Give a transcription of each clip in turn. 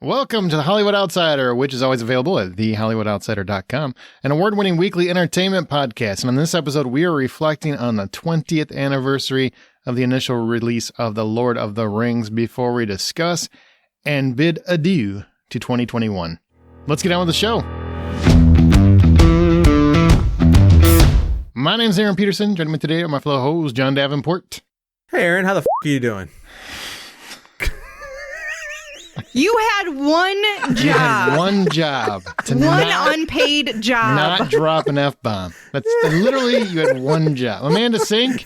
Welcome to The Hollywood Outsider, which is always available at thehollywoodoutsiders.com, an award-winning weekly entertainment podcast. And on this episode, we are reflecting on the 20th anniversary of the initial release of The Lord of the Rings before we discuss and bid adieu to 2021. Let's get on with the show. My name's Aaron Peterson. Joining me today are my fellow host, John Davenport. Hey, Aaron, how the are you doing? You had one job. You had one job. Unpaid job. Not drop an F-bomb. That's literally, you had one job. Amanda Sink.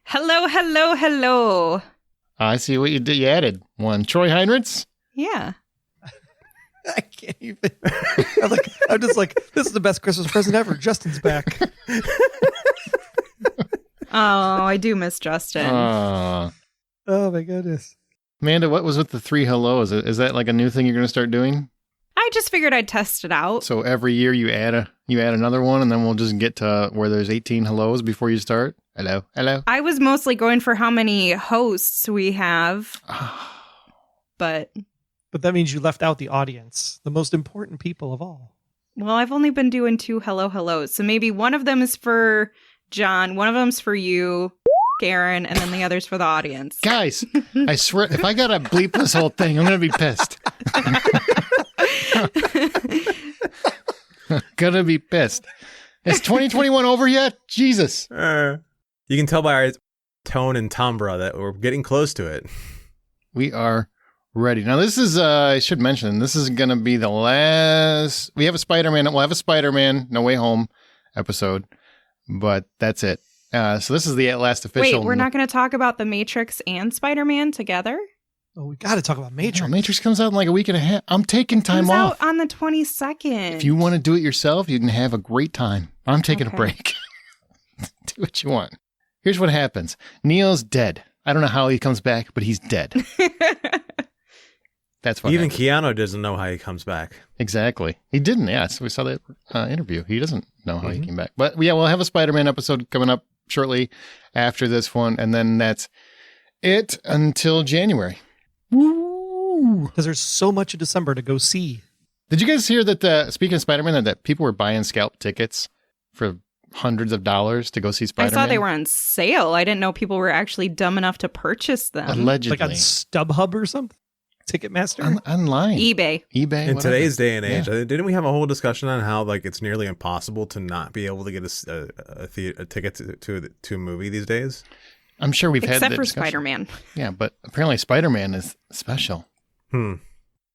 Hello. I see what you did. You added one. Troy Heinrichs. Yeah. I can't even. I'm just like, this is the best Christmas present ever. Justin's back. Oh, I do miss Justin. Oh my goodness. Amanda, what was with the 3 hellos? Is that like a new thing you're going to start doing? I just figured I'd test it out. So every year you add another one, and then we'll just get to where there's 18 hellos before you start. Hello. I was mostly going for how many hosts we have, but that means you left out the audience, the most important people of all. Well, I've only been doing 2 hellos, so maybe one of them is for John, one of them's for you, Aaron, and then the other's for the audience. Guys, I swear, if I gotta bleep this whole thing, I'm gonna be pissed. Gonna be pissed. Is 2021 over yet? Jesus. You can tell by our tone and timbre that we're getting close to it. We are ready. Now, this is, I should mention, this is gonna be the last, we'll have a Spider-Man No Way Home episode, but that's it. So this is the last official. Wait, we're not going to talk about The Matrix and Spider-Man together? Oh, we got to talk about Matrix. No, Matrix comes out in like a week and a half. I'm taking time off. Out on the 22nd. If you want to do it yourself, you can have a great time. I'm taking a break. Do what you want. Here's what happens. Neo's dead. I don't know how he comes back, but he's dead. That's what Even happens. Keanu doesn't know how he comes back. Exactly. He didn't, yeah. So we saw that interview. He doesn't know how he came back. But yeah, we'll have a Spider-Man episode coming up shortly after this one, and then that's it until January. Woo! Because there's so much in December to go see. Did you guys hear that, speaking of Spider-Man, that people were buying scalp tickets for hundreds of dollars to go see Spider-Man? I saw they were on sale. I didn't know people were actually dumb enough to purchase them. Allegedly. Like on StubHub or something? Ticketmaster? Online. eBay. In whatever. today's day and age, didn't we have a whole discussion on how like it's nearly impossible to not be able to get a ticket to a movie these days? I'm sure we've had that Except for discussion. Spider-Man. Yeah, but apparently Spider-Man is special.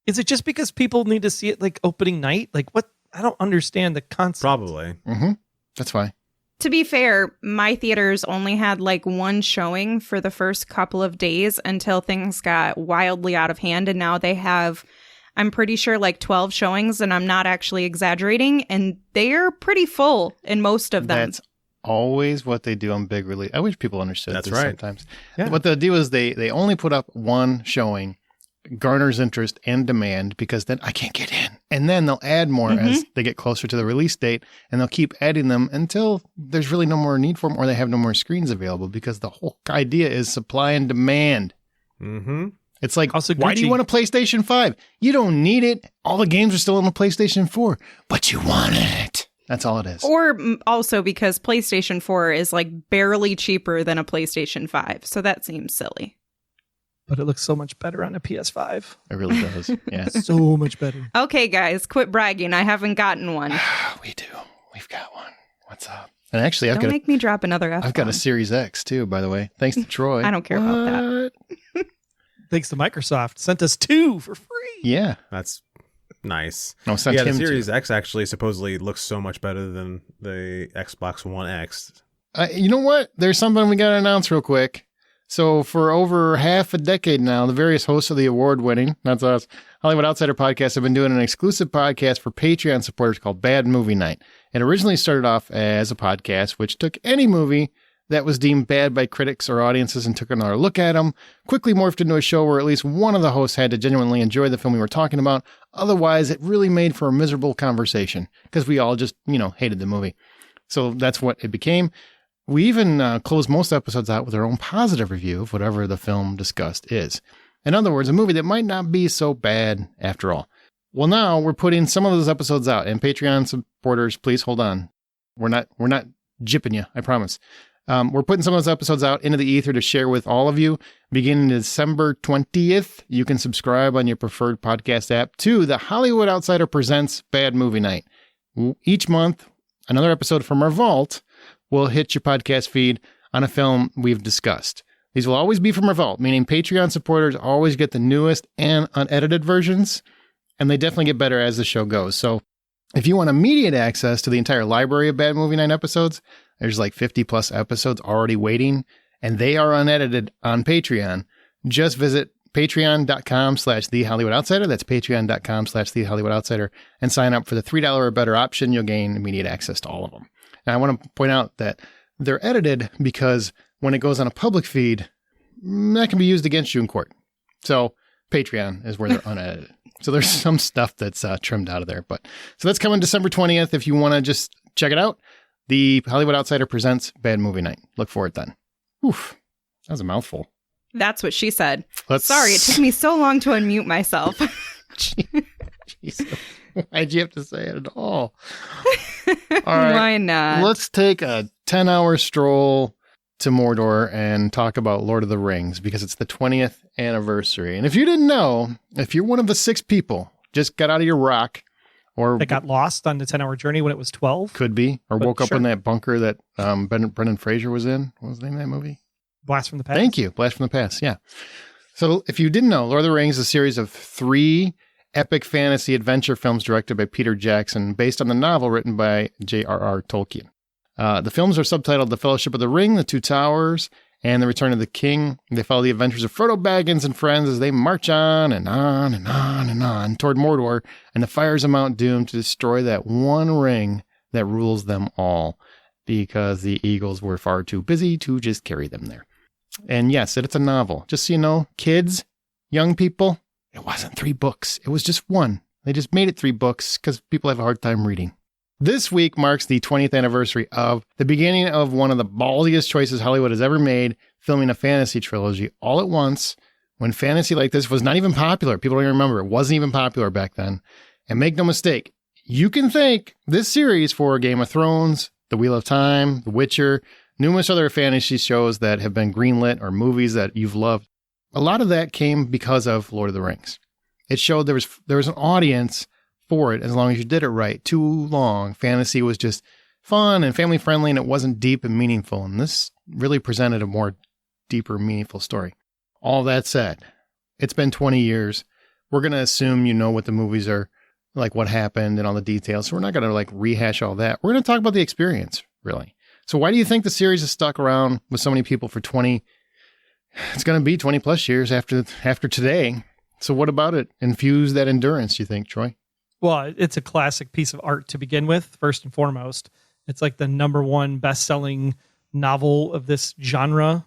Is it just because people need to see it like opening night? Like what? I don't understand the concept. Probably. Mm-hmm. That's why. To be fair, my theaters only had like one showing for the first couple of days until things got wildly out of hand. And now they have, I'm pretty sure, like 12 showings, and I'm not actually exaggerating. And they're pretty full in most of them. That's always what they do on big release. I wish people understood That's this right. sometimes. Yeah. What they'll do is they only put up one showing, garners interest and demand, because then I can't get in. And then they'll add more as they get closer to the release date, and they'll keep adding them until there's really no more need for them or they have no more screens available, because the whole idea is supply and demand. Mm-hmm. It's like, Also, why do you Gucci- want a PlayStation 5? You don't need it. All the games are still on the PlayStation 4, but you want it. That's all it is. Or also because PlayStation 4 is like barely cheaper than a PlayStation 5. So that seems silly. But it looks so much better on a PS5. It really does. Yeah. So much better. Okay, guys, quit bragging. I haven't gotten one. We do. We've got one. What's up? And actually, Don't make me drop another F-bomb. I've got a Series X too, by the way. Thanks to Troy. I don't care about that. Thanks to Microsoft. Sent us 2 for free. Yeah. That's nice. No, sent Yeah, the him Series to. X actually supposedly looks so much better than the Xbox One X. You know what? There's something we got to announce real quick. So for over half a decade now, the various hosts of the award-winning, that's us, Hollywood Outsider podcast have been doing an exclusive podcast for Patreon supporters called Bad Movie Night. It originally started off as a podcast which took any movie that was deemed bad by critics or audiences and took another look at them, quickly morphed into a show where at least one of the hosts had to genuinely enjoy the film we were talking about. Otherwise, it really made for a miserable conversation because we all just, hated the movie. So that's what it became. We even close most episodes out with our own positive review of whatever the film discussed is. In other words, a movie that might not be so bad after all. Well, now we're putting some of those episodes out, and Patreon supporters, please hold on. We're not jipping you, I promise. We're putting some of those episodes out into the ether to share with all of you. Beginning December 20th, you can subscribe on your preferred podcast app to the Hollywood Outsider Presents Bad Movie Night. Each month, another episode from our vault will hit your podcast feed on a film we've discussed. These will always be from our vault, meaning Patreon supporters always get the newest and unedited versions, and they definitely get better as the show goes. So if you want immediate access to the entire library of Bad Movie Night episodes, there's like 50 plus episodes already waiting, and they are unedited on Patreon. Just visit patreon.com/The Hollywood Outsider. That's patreon.com/The Hollywood Outsider, and sign up for the $3 or better option. You'll gain immediate access to all of them. Now, I want to point out that they're edited because when it goes on a public feed, that can be used against you in court. So Patreon is where they're unedited. So there's some stuff that's trimmed out of there. So that's coming December 20th. If you want to just check it out, the Hollywood Outsider Presents Bad Movie Night. Look for it then. Oof, that was a mouthful. That's what she said. Sorry, it took me so long to unmute myself. Jeez. Why'd you have to say it at all? All right. Why not? Let's take a 10-hour stroll to Mordor and talk about Lord of the Rings because it's the 20th anniversary. And if you didn't know, if you're one of the 6 people just got out of your rock or That got lost on the 10-hour journey when it was 12? could be, or But woke up sure. in that bunker that Brendan Fraser was in. What was the name of that movie? Blast from the Past? Thank you. Blast from the Past. Yeah. So if you didn't know, Lord of the Rings is a series of 3 epic fantasy adventure films directed by Peter Jackson based on the novel written by J.R.R. Tolkien. The films are subtitled The Fellowship of the Ring, The Two Towers, and The Return of the King. They follow the adventures of Frodo Baggins and friends as they march on and on and on and on toward Mordor and the fires of Mount Doom to destroy that one ring that rules them all because the Eagles were far too busy to just carry them there. And yes, it's a novel. Just so you know, kids, young people, it wasn't 3 books. It was just 1. They just made it 3 books because people have a hard time reading. This week marks the 20th anniversary of the beginning of one of the ballsiest choices Hollywood has ever made, filming a fantasy trilogy all at once when fantasy like this was not even popular. People don't even remember. It wasn't even popular back then. And make no mistake, you can thank this series for Game of Thrones, The Wheel of Time, The Witcher, numerous other fantasy shows that have been greenlit or movies that you've loved. A lot of that came because of Lord of the Rings. It showed there was an audience for it as long as you did it right. Too long. Fantasy was just fun and family friendly, and it wasn't deep and meaningful. And this really presented a more deeper, meaningful story. All that said, it's been 20 years. We're going to assume you know what the movies are, like what happened and all the details. So we're not going to rehash all that. We're going to talk about the experience, really. So why do you think the series has stuck around with so many people for 20? It's going to be 20 plus years after today. So what about it infused that endurance, you think, Troy? Well, it's a classic piece of art to begin with, first and foremost. It's like the #1 best-selling novel of this genre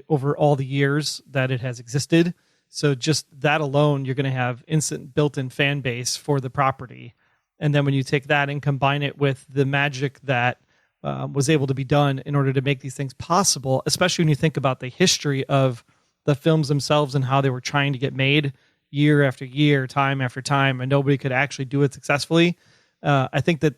over all the years that it has existed. So just that alone, you're going to have instant built-in fan base for the property. And then when you take that and combine it with the magic that was able to be done in order to make these things possible, especially when you think about the history of the films themselves and how they were trying to get made year after year, time after time, and nobody could actually do it successfully. I think that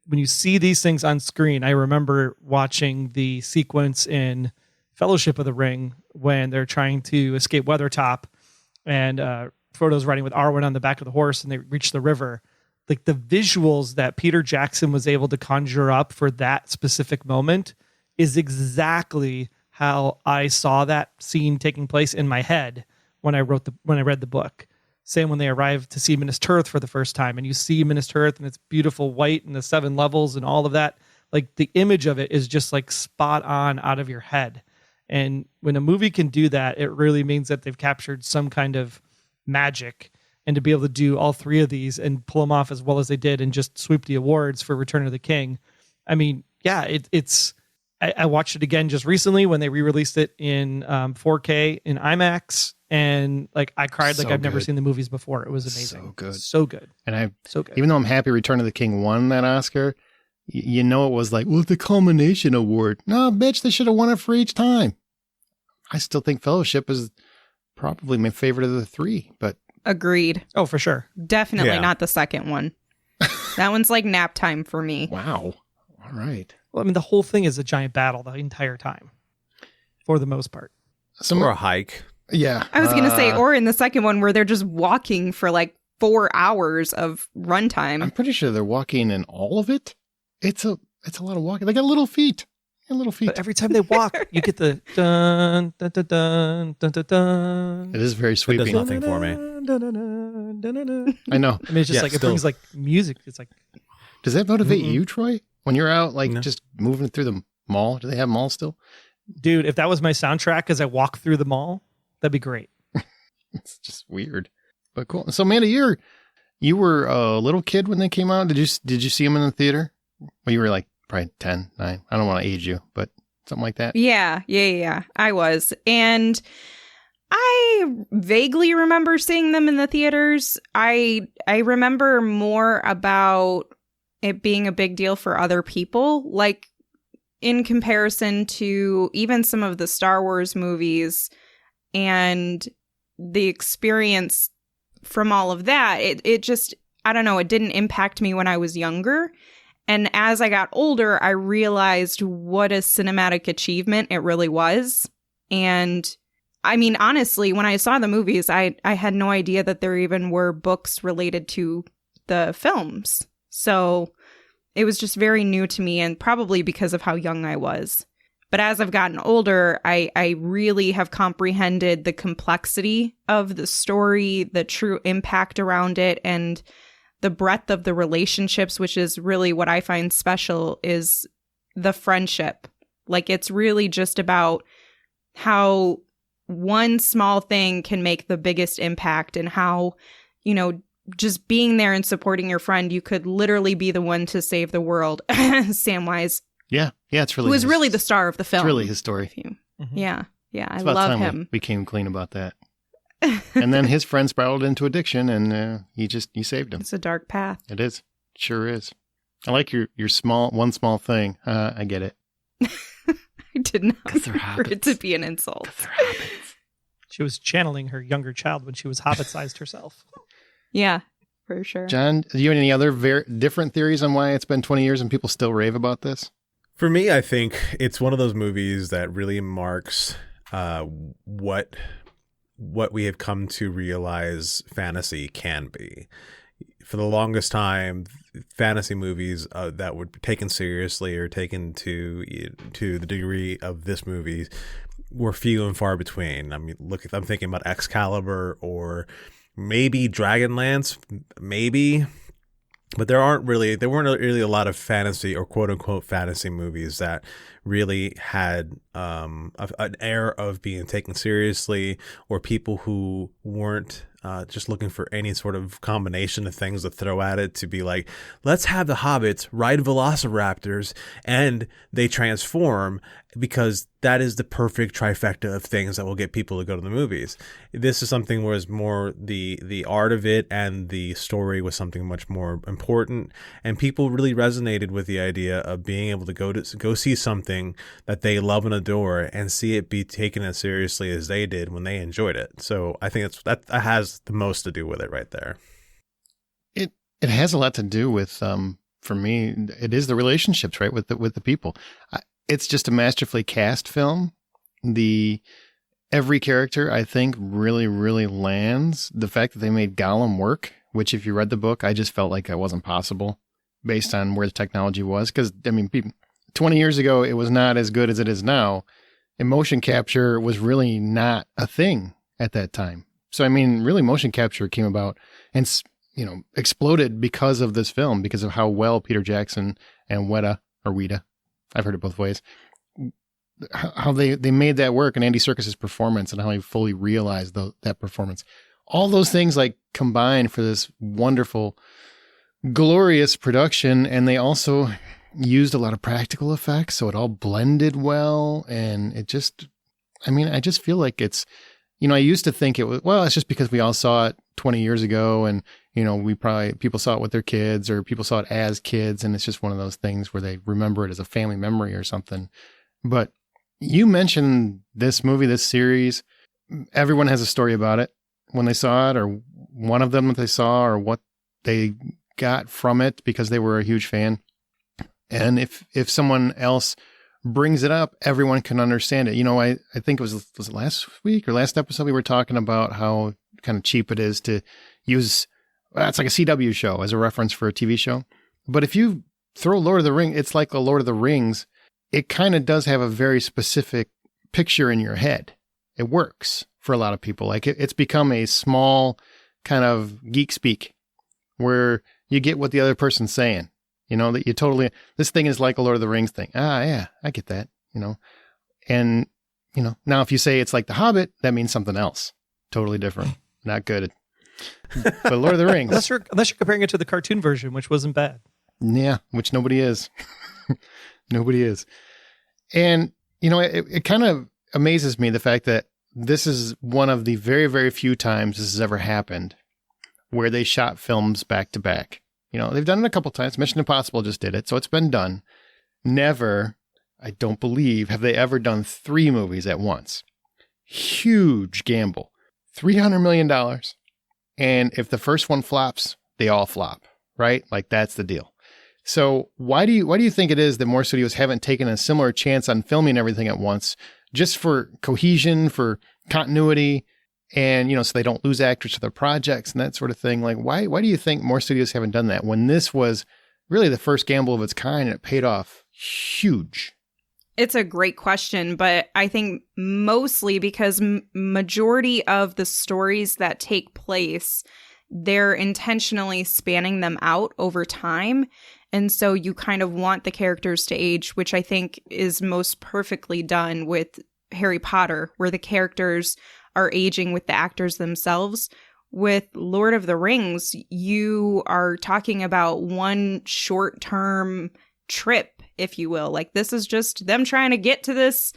when you see these things on screen, I remember watching the sequence in Fellowship of the Ring when they're trying to escape Weathertop and Frodo's riding with Arwen on the back of the horse and they reach the river. Like the visuals that Peter Jackson was able to conjure up for that specific moment is exactly how I saw that scene taking place in my head when I read the book. Same when they arrive to see Minas Tirith for the first time and you see Minas Tirith and it's beautiful white and the 7 levels and all of that. Like the image of it is just like spot on out of your head. And when a movie can do that, it really means that they've captured some kind of magic. And to be able to do all 3 of these and pull them off as well as they did and just sweep the awards for Return of the King. I mean, yeah, I watched it again just recently when they re-released it in 4K in IMAX. And like I cried like I've never seen the movies before. It was amazing. So good. And even though I'm happy Return of the King won that Oscar, you know it was like, well, the culmination award. No, bitch, they should have won it for each time. I still think Fellowship is probably my favorite of the three, but Agreed. Oh, for sure. Definitely Yeah. not the second one. That one's like nap time for me. wow. All right. Well, I mean, the whole thing is a giant battle the entire time, for the most part. Some, Or a hike. yeah. I was going to say, or in the second one where they're just walking for like 4 hours of runtime. I'm pretty sure they're walking in all of it. It's a lot of walking. They got little feet. Little feet. But every time they walk, you get the dun dun dun dun dun dun dun. It is very It does sweeping. nothing for me. I know. I mean, it's just Yeah, like still. it brings like music. It's like, Does that motivate Mm-mm. you, Troy? When you're out, like No. just moving through the mall? Do they have malls still? dude, if that was my soundtrack as I walk through the mall, that'd be great. It's just weird, but cool. So, Amanda, you were a little kid when they came out. Did you see them in the theater? Well, you were like probably 10, 9. I don't want to age you, but something like that. Yeah. I was. And I vaguely remember seeing them in the theaters. I remember more about it being a big deal for other people, like in comparison to even some of the Star Wars movies and the experience from all of that. It just, I don't know, it didn't impact me when I was younger. And as I got older, I realized what a cinematic achievement it really was. And I mean, honestly, when I saw the movies, I had no idea that there even were books related to the films. So it was just very new to me, and probably because of how young I was. But as I've gotten older, I really have comprehended the complexity of the story, the true impact around it, and the breadth of the relationships, which is really what I find special, is the friendship. Like, it's really just about how one small thing can make the biggest impact, and how, just being there and supporting your friend, you could literally be the one to save the world. Samwise, Yeah, it's really. who was really the star of the film. It's really his story. Yeah, I It's about love time him. we came clean about that. And then his friend spiraled into addiction, and you saved him. It's a dark path. It is, sure is. I like your one small thing. I get it. I did not 'Cause they're mean for it habits. to be an insult. She was channeling her younger child when she was hobbit-sized herself. Yeah, for sure. John, do you have any other different theories on why it's been 20 years and people still rave about this? For me, I think it's one of those movies that really marks what we have come to realize fantasy can be. For the longest time, fantasy movies that were taken seriously or taken to the degree of this movie were few and far between. I mean, look, I'm thinking about Excalibur or maybe Dragonlance, maybe. But there weren't really a lot of fantasy or quote unquote fantasy movies that really had an air of being taken seriously, or people who weren't just looking for any sort of combination of things to throw at it to be like, let's have the hobbits ride velociraptors and they transform, because that is the perfect trifecta of things that will get people to go to the movies. This is something where it's more the art of it, and the story was something much more important, and people really resonated with the idea of being able to go see something that they love and adore and see it be taken as seriously as they did when they enjoyed it. So I think that has the most to do with it right there. It has a lot to do with, for me, it is the relationships, right, with the people. It's just a masterfully cast film. Every character, I think, really, really lands. The fact that they made Gollum work, which if you read the book, I just felt like that wasn't possible based on where the technology was. Because, 20 years ago, it was not as good as it is now. And motion capture was really not a thing at that time. So, really, motion capture came about and, exploded because of this film, because of how well Peter Jackson and Weta, I've heard it both ways, how they made that work, and Andy Serkis's performance, and how he fully realized that performance. All those things combine for this wonderful, glorious production. And they also used a lot of practical effects, so it all blended well. And it just, I just feel like it's, I used to think it was, it's just because we all saw it 20 years ago, and, people saw it with their kids, or people saw it as kids, and it's just one of those things where they remember it as a family memory or something. But you mentioned this movie, this series, everyone has a story about it when they saw it, or one of them that they saw, or what they got from it because they were a huge fan. And if someone else brings it up, everyone can understand it. I think was it last week or last episode we were talking about how kind of cheap it is to use, it's like a CW show as a reference for a TV show. But if you throw Lord of the Rings, it's like a Lord of the Rings. It kind of does have a very specific picture in your head. It works for a lot of people. Like it's become a small kind of geek speak where you get what the other person's saying, that you totally, this thing is like a Lord of the Rings thing. Yeah, I get that, and, now if you say it's like The Hobbit, that means something else. Totally different. Not good. But Lord of the Rings. Unless you're comparing it to the cartoon version, which wasn't bad. Yeah, which nobody is. Nobody is. And, it kind of amazes me the fact that this is one of the very, very few times this has ever happened where they shot films back to back. They've done it a couple times. Mission Impossible just did it, so it's been done. Never, I don't believe, have they ever done 3 movies at once. Huge gamble. $300 million. And if the first one flops, they all flop, right? Like that's the deal. So why do you think it is that more studios haven't taken a similar chance on filming everything at once, just for cohesion, for continuity, and so they don't lose actors to their projects and that sort of thing? Like why do you think more studios haven't done that when this was really the first gamble of its kind and it paid off huge? It's a great question, but I think mostly because majority of the stories that take place, they're intentionally spanning them out over time. And so you kind of want the characters to age, which I think is most perfectly done with Harry Potter, where the characters are aging with the actors themselves. With Lord of the Rings, you are talking about one short-term trip, if you will. Like this is just them trying to get to this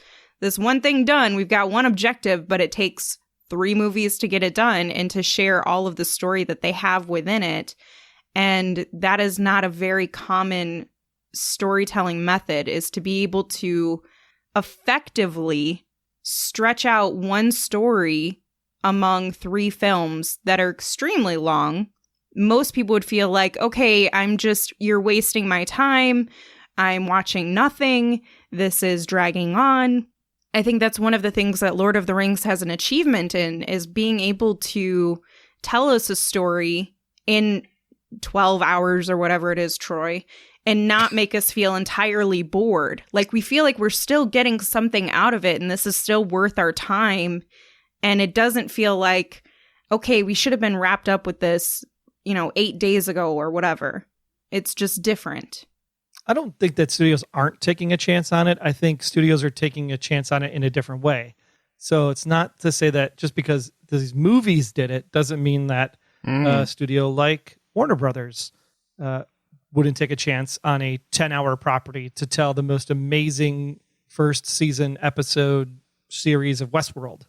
one thing done. We've got one objective, but it takes 3 movies to get it done and to share all of the story that they have within it. And that is not a very common storytelling method, is to be able to effectively stretch out one story among 3 films that are extremely long. Most people would feel like, okay, you're wasting my time. I'm watching nothing. This is dragging on. I think that's one of the things that Lord of the Rings has an achievement in, is being able to tell us a story in 12 hours or whatever it is, Troy, and not make us feel entirely bored. Like we feel like we're still getting something out of it and this is still worth our time. And it doesn't feel like, okay, we should have been wrapped up with this, 8 days ago or whatever. It's just different. I don't think that studios aren't taking a chance on it. I think studios are taking a chance on it in a different way. So it's not to say that just because these movies did it doesn't mean that a studio like Warner Brothers wouldn't take a chance on a 10-hour property to tell the most amazing first season episode series of Westworld.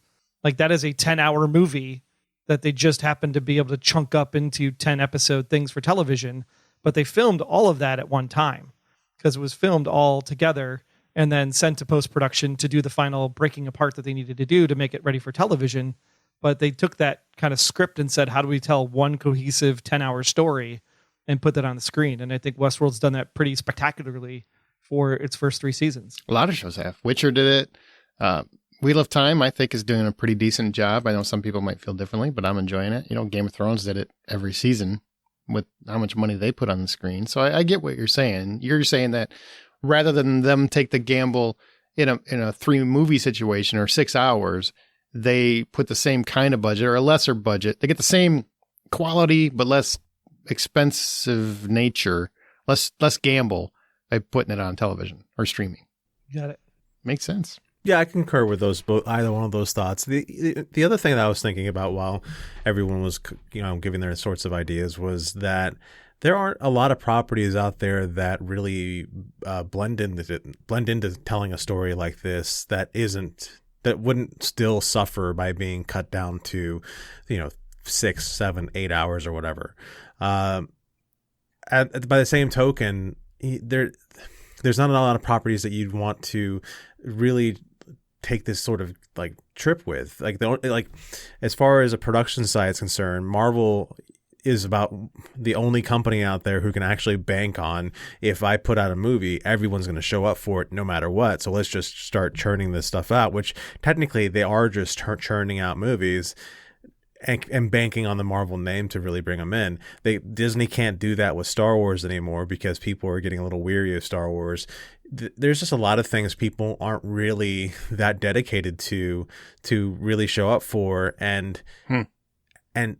Like that is a 10-hour movie that they just happened to be able to chunk up into 10 episode things for television, but they filmed all of that at one time because it was filmed all together and then sent to post-production to do the final breaking apart that they needed to do to make it ready for television. But they took that kind of script and said, how do we tell one cohesive 10-hour story and put that on the screen? And I think Westworld's done that pretty spectacularly for its first 3 seasons. A lot of shows have. Witcher did it. Wheel of Time, I think, is doing a pretty decent job. I know some people might feel differently, but I'm enjoying it. Game of Thrones did it every season with how much money they put on the screen. So I get what you're saying. You're saying that rather than them take the gamble in a 3-movie situation or 6 hours, they put the same kind of budget or a lesser budget. They get the same quality, but less expensive nature, less gamble by putting it on television or streaming. Got it. Makes sense. Yeah, I concur with either one of those thoughts. The other thing that I was thinking about while everyone was, giving their sorts of ideas was that there aren't a lot of properties out there that really blend into telling a story like this that wouldn't still suffer by being cut down to, 6, 7, 8 hours or whatever. By the same token, there's not a lot of properties that you'd want to really take this sort of like trip with. Like as far as a production side is concerned, Marvel is about the only company out there who can actually bank on, if I put out a movie, everyone's going to show up for it no matter what. So let's just start churning this stuff out, which technically they are just churning out movies and banking on the Marvel name to really bring them in. Disney can't do that with Star Wars anymore because people are getting a little weary of Star Wars. There's just a lot of things people aren't really that dedicated to really show up for, and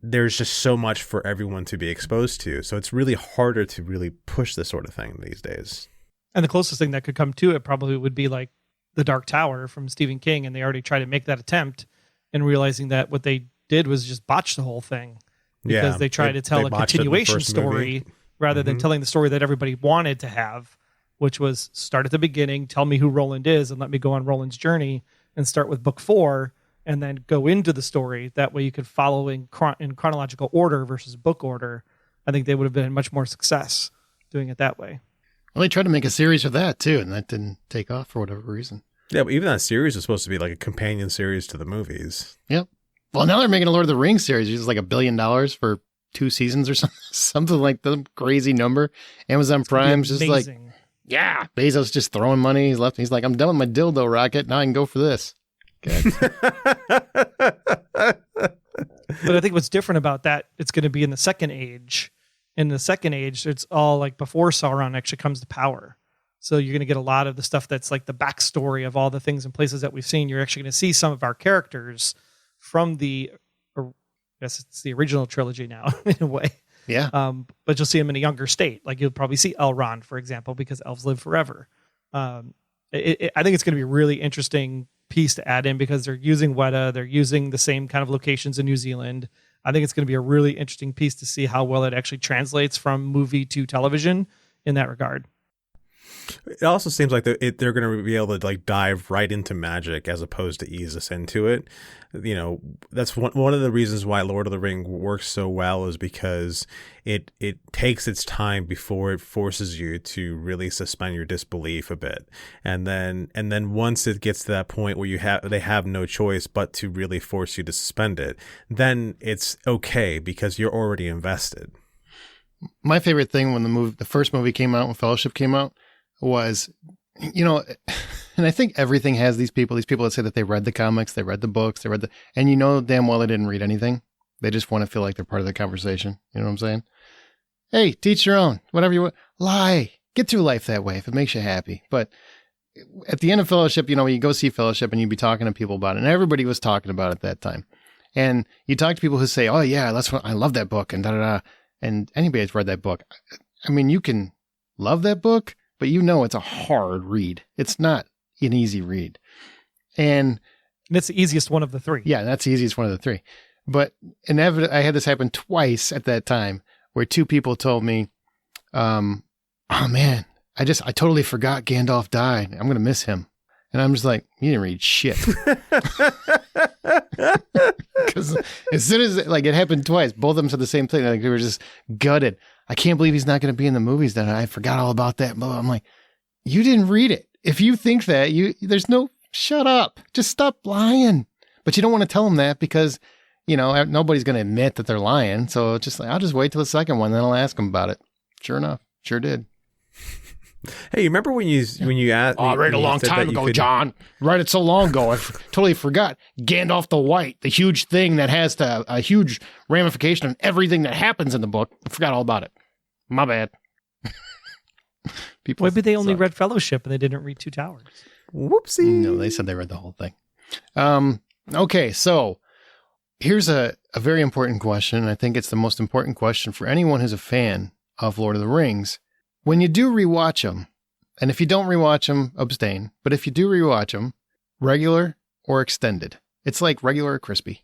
there's just so much for everyone to be exposed to. So it's really harder to really push this sort of thing these days. And the closest thing that could come to it probably would be like The Dark Tower from Stephen King, and they already tried to make that attempt, and realizing that what they did was just botch the whole thing because they tried to tell a continuation story rather than telling the story that everybody wanted to have, which was start at the beginning, tell me who Roland is, and let me go on Roland's journey and start with book 4 and then go into the story. That way you could follow in chronological order versus book order. I think they would have been much more success doing it that way. Well, they tried to make a series of that too, and that didn't take off for whatever reason. Yeah, but even that series was supposed to be like a companion series to the movies. Yep. Well, now they're making a Lord of the Rings series. It's like $1 billion for 2 seasons or something like the crazy number. Amazon Prime's just like, yeah, Bezos just throwing money. He's left. He's like, I'm done with my dildo rocket. Now I can go for this. But I think what's different about that, it's going to be in the Second Age. In the Second Age, it's all like before Sauron actually comes to power. So you're going to get a lot of the stuff that's like the backstory of all the things and places that we've seen. You're actually going to see some of our characters from I guess it's the original trilogy now in a way. Yeah. But you'll see them in a younger state. Like you'll probably see Elrond, for example, because elves live forever. I think it's going to be a really interesting piece to add in because they're using Weta. They're using the same kind of locations in New Zealand. I think it's going to be a really interesting piece to see how well it actually translates from movie to television in that regard. It also seems like they're going to be able to like dive right into magic as opposed to ease us into it. You know, that's one of the reasons why Lord of the Ring works so well is because it takes its time before it forces you to really suspend your disbelief a bit. And then once it gets to that point where they have no choice but to really force you to suspend it, then it's okay because you're already invested. My favorite thing when the first movie came out, when Fellowship came out, was, you know, and I think everything has these people that say that they read the comics, they read the books, and you know damn well they didn't read anything. They just want to feel like they're part of the conversation. You know what I'm saying? Hey, teach your own, whatever you want. Lie. Get through life that way if it makes you happy. But at the end of Fellowship, you know, you go see Fellowship and you'd be talking to people about it, and everybody was talking about it at that time. And you talk to people who say, oh yeah, I love that book, and da-da-da. And anybody that's read that book, I mean, you can love that book, but you know it's a hard read. It's not an easy read. And it's the easiest one of the 3. Yeah, that's the easiest one of the 3. But I had this happen twice at that time where 2 people told me, oh man, I totally forgot Gandalf died. I'm going to miss him. And I'm just like, you didn't read shit. Because as soon as it happened twice, both of them said the same thing. Like they were just gutted. I can't believe he's not going to be in the movies. Then I forgot all about that. I'm like, you didn't read it. If you think that, shut up. Just stop lying. But you don't want to tell them that because, you know, nobody's going to admit that they're lying. So just I'll just wait till the second one, then I'll ask them about it. Sure enough, sure did. Hey, you remember when you asked? Oh, I read a long time ago, John. Read it so long ago, I totally forgot. Gandalf the White, the huge thing that has a huge ramification on everything that happens in the book. I forgot all about it. My bad. Maybe they only read Fellowship and they didn't read Two Towers. Whoopsie. No, they said they read the whole thing. Okay, so here's a very important question. I think it's the most important question for anyone who's a fan of Lord of the Rings. When you do rewatch them, and if you don't rewatch them, abstain. But if you do rewatch them, regular or extended, it's like regular or crispy.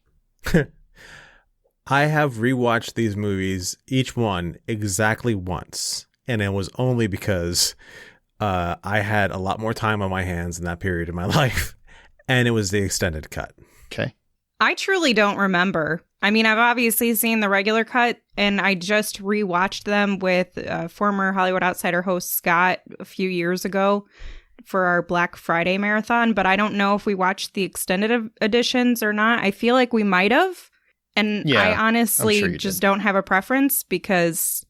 I have rewatched these movies, each one exactly once, and it was only because I had a lot more time on my hands in that period of my life, and it was the extended cut. Okay. I truly don't remember. I mean, I've obviously seen the regular cut, and I just rewatched them with former Hollywood Outsider host Scott a few years ago. for our Black Friday marathon, but I don't know if we watched the extended editions or not. I feel like we might have. And Yeah, I honestly I'm sure you just did. don't have a preference because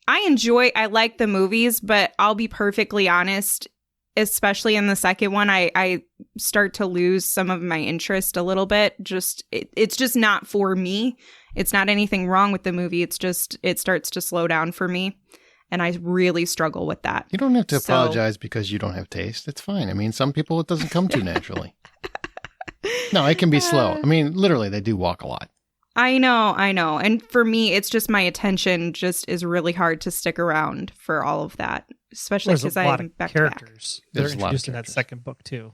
I like the movies, but I'll be perfectly honest, especially in the second one, I start to lose some of my interest a little bit. It's just not for me. It's not anything wrong with the movie. It's just, it starts to slow down for me. And I really struggle with that. You don't have to So- apologize because you don't have taste. It's fine. I mean, some people it doesn't come to naturally. No, it can be slow. I mean, literally, they do walk a lot. I know. And for me, it's just my attention just is really hard to stick around for all of that, especially There's because a lot I'm of back to back. characters that are There's a lot of introduced in that characters. second book too.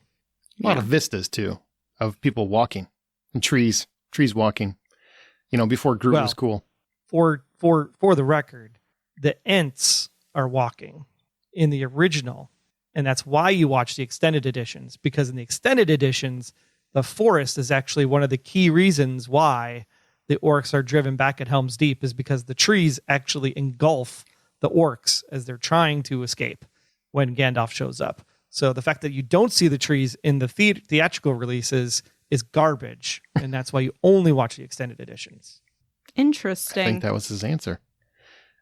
A lot of vistas, too, of people walking and trees walking, before Groot Well, was cool. For the record, the Ents are walking in the original, and that's why you watch the extended editions, because in the extended editions, the forest is actually one of the key reasons why the orcs are driven back at Helm's Deep, is because the trees actually engulf the orcs as they're trying to escape when Gandalf shows up. So the fact that you don't see the trees in the theatrical releases is garbage, and that's why you only watch the extended editions. I Interesting. think that was his answer.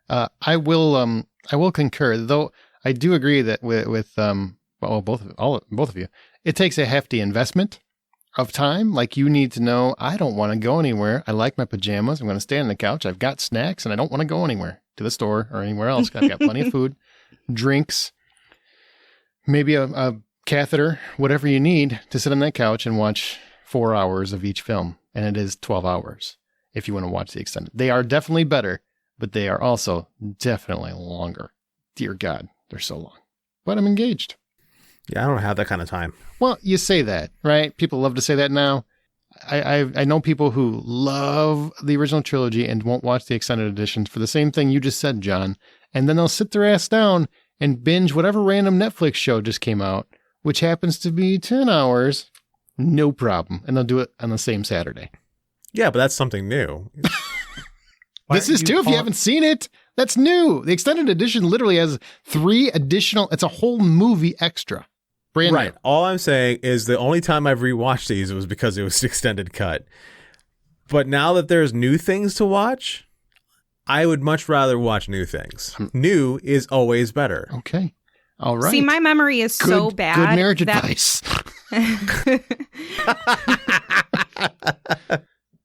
I will concur, though I do agree that with both of you, it takes a hefty investment of time. Like, you need to know, I don't want to go anywhere. I like my pajamas. I'm going to stay on the couch. I've got snacks and I don't want to go anywhere to the store or anywhere else. I've got plenty of food, drinks, maybe a catheter, whatever you need to sit on that couch and watch 4 hours of each film. And it is 12 hours if you want to watch the extended. They are definitely better, but they are also definitely longer. Dear God, they're so long. But I'm engaged. Yeah, I don't have that kind of time. Well, you say that, right? People love to say that now. I know people who love the original trilogy and won't watch the extended editions for the same thing you just said, John. And then they'll sit their ass down and binge whatever random Netflix show just came out, which happens to be 10 hours, no problem. And they'll do it on the same Saturday. Yeah, but that's something new. This is too, if you haven't seen it. That's new. The extended edition literally has 3 additional, it's a whole movie extra. Brand Right. new. All I'm saying is the only time I've rewatched these was because it was extended cut. But now that there's new things to watch, I would much rather watch new things. New is always better. Okay. All right. See, my memory is so bad. Good marriage that- advice.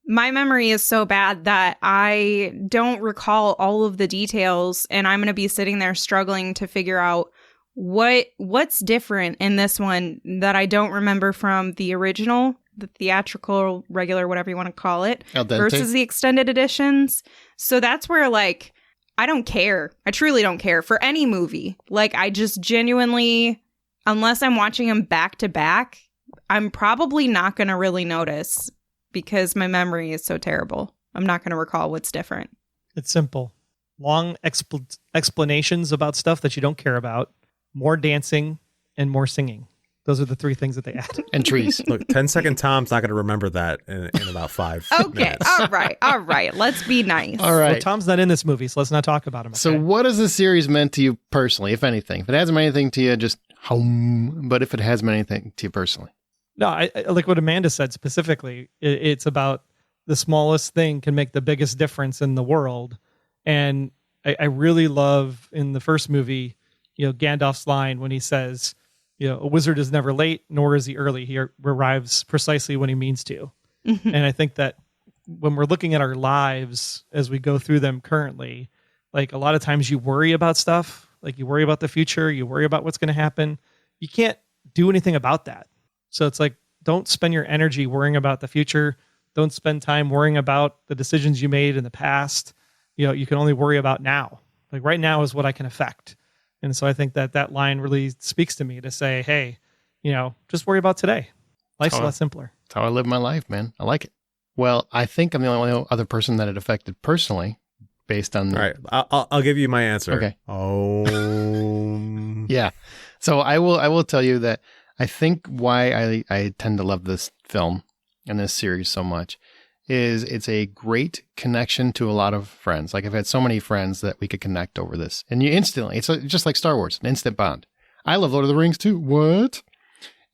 My memory is so bad that I don't recall all of the details, and I'm going to be sitting there struggling to figure out what's different in this one that I don't remember from the original, the theatrical, regular, whatever you want to call it, Al dente. versus the extended editions. So that's where, like, I don't care. I truly don't care for any movie. Like, I just genuinely, unless I'm watching them back to back, I'm probably not going to really notice because my memory is so terrible. I'm not going to recall what's different. It's simple. Long explanations about stuff that you don't care about, more dancing, and more singing. Those are the 3 things that they add. And trees. Look, 10-second Tom's not going to remember that in about 5 Okay. minutes. All right. Let's be nice. All right. Well, Tom's not in this movie, so let's not talk about him. So okay? what has the series meant to you personally, if anything? If it hasn't meant anything to you, just home. But if it has meant anything to you personally. No, I like what Amanda said specifically. It's about the smallest thing can make the biggest difference in the world. And I really love in the first movie, Gandalf's line when he says, a wizard is never late, nor is he early. He arrives precisely when he means to. And I think that when we're looking at our lives as we go through them currently, like a lot of times you worry about stuff, like you worry about the future, you worry about what's going to happen. You can't do anything about that. So it's like, don't spend your energy worrying about the future. Don't spend time worrying about the decisions you made in the past. You can only worry about now. Like right now is what I can affect. And so I think that line really speaks to me to say, hey, just worry about today. Life's a lot simpler. That's how I live my life, man. I like it. Well, I think I'm the only other person that it affected personally based on... All right. I'll give you my answer. Okay. Oh. Yeah. So I will tell you that I think why I tend to love this film and this series so much is it's a great connection to a lot of friends. Like I've had so many friends that we could connect over this. And you instantly, it's just like Star Wars, an instant bond. I love Lord of the Rings too. What?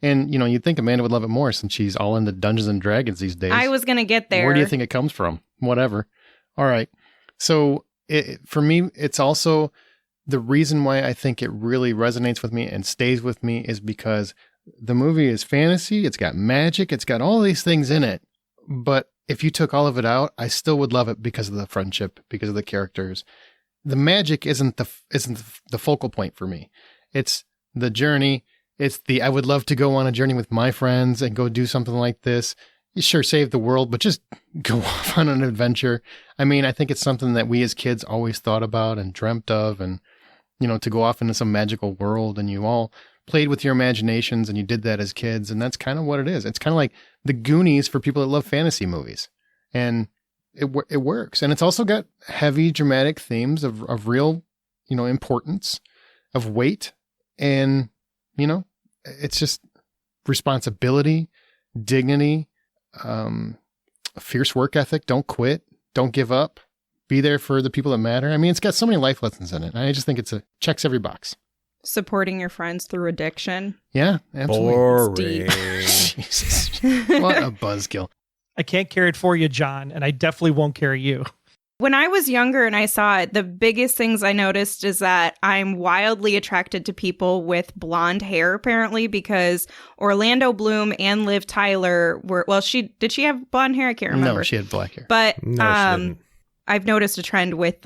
And, you'd think Amanda would love it more since she's all into Dungeons and Dragons these days. I was going to get there. Where do you think it comes from? Whatever. All right. So for me, it's also the reason why I think it really resonates with me and stays with me is because the movie is fantasy. It's got magic. It's got all these things in it. But if you took all of it out, I still would love it because of the friendship, because of the characters. The magic isn't the focal point for me. It's the journey. It's I would love to go on a journey with my friends and go do something like this. You sure save the world, but just go off on an adventure. I mean, I think it's something that we as kids always thought about and dreamt of, and, to go off into some magical world, and you all played with your imaginations and you did that as kids. And that's kind of what it is. It's kind of like the Goonies for people that love fantasy movies, and it works. And it's also got heavy dramatic themes of real, importance, of weight, and, it's just responsibility, dignity, fierce work ethic. Don't quit. Don't give up. Be there for the people that matter. I mean, it's got so many life lessons in it. I just think checks every box. Supporting your friends through addiction. Yeah, absolutely. Boring. Jesus. What a buzzkill. I can't carry it for you, John, and I definitely won't carry you. When I was younger and I saw it, the biggest things I noticed is that I'm wildly attracted to people with blonde hair, apparently, because Orlando Bloom and Liv Tyler were, did she have blonde hair? I can't remember. No, she had black hair. But No, she didn't. I've noticed a trend with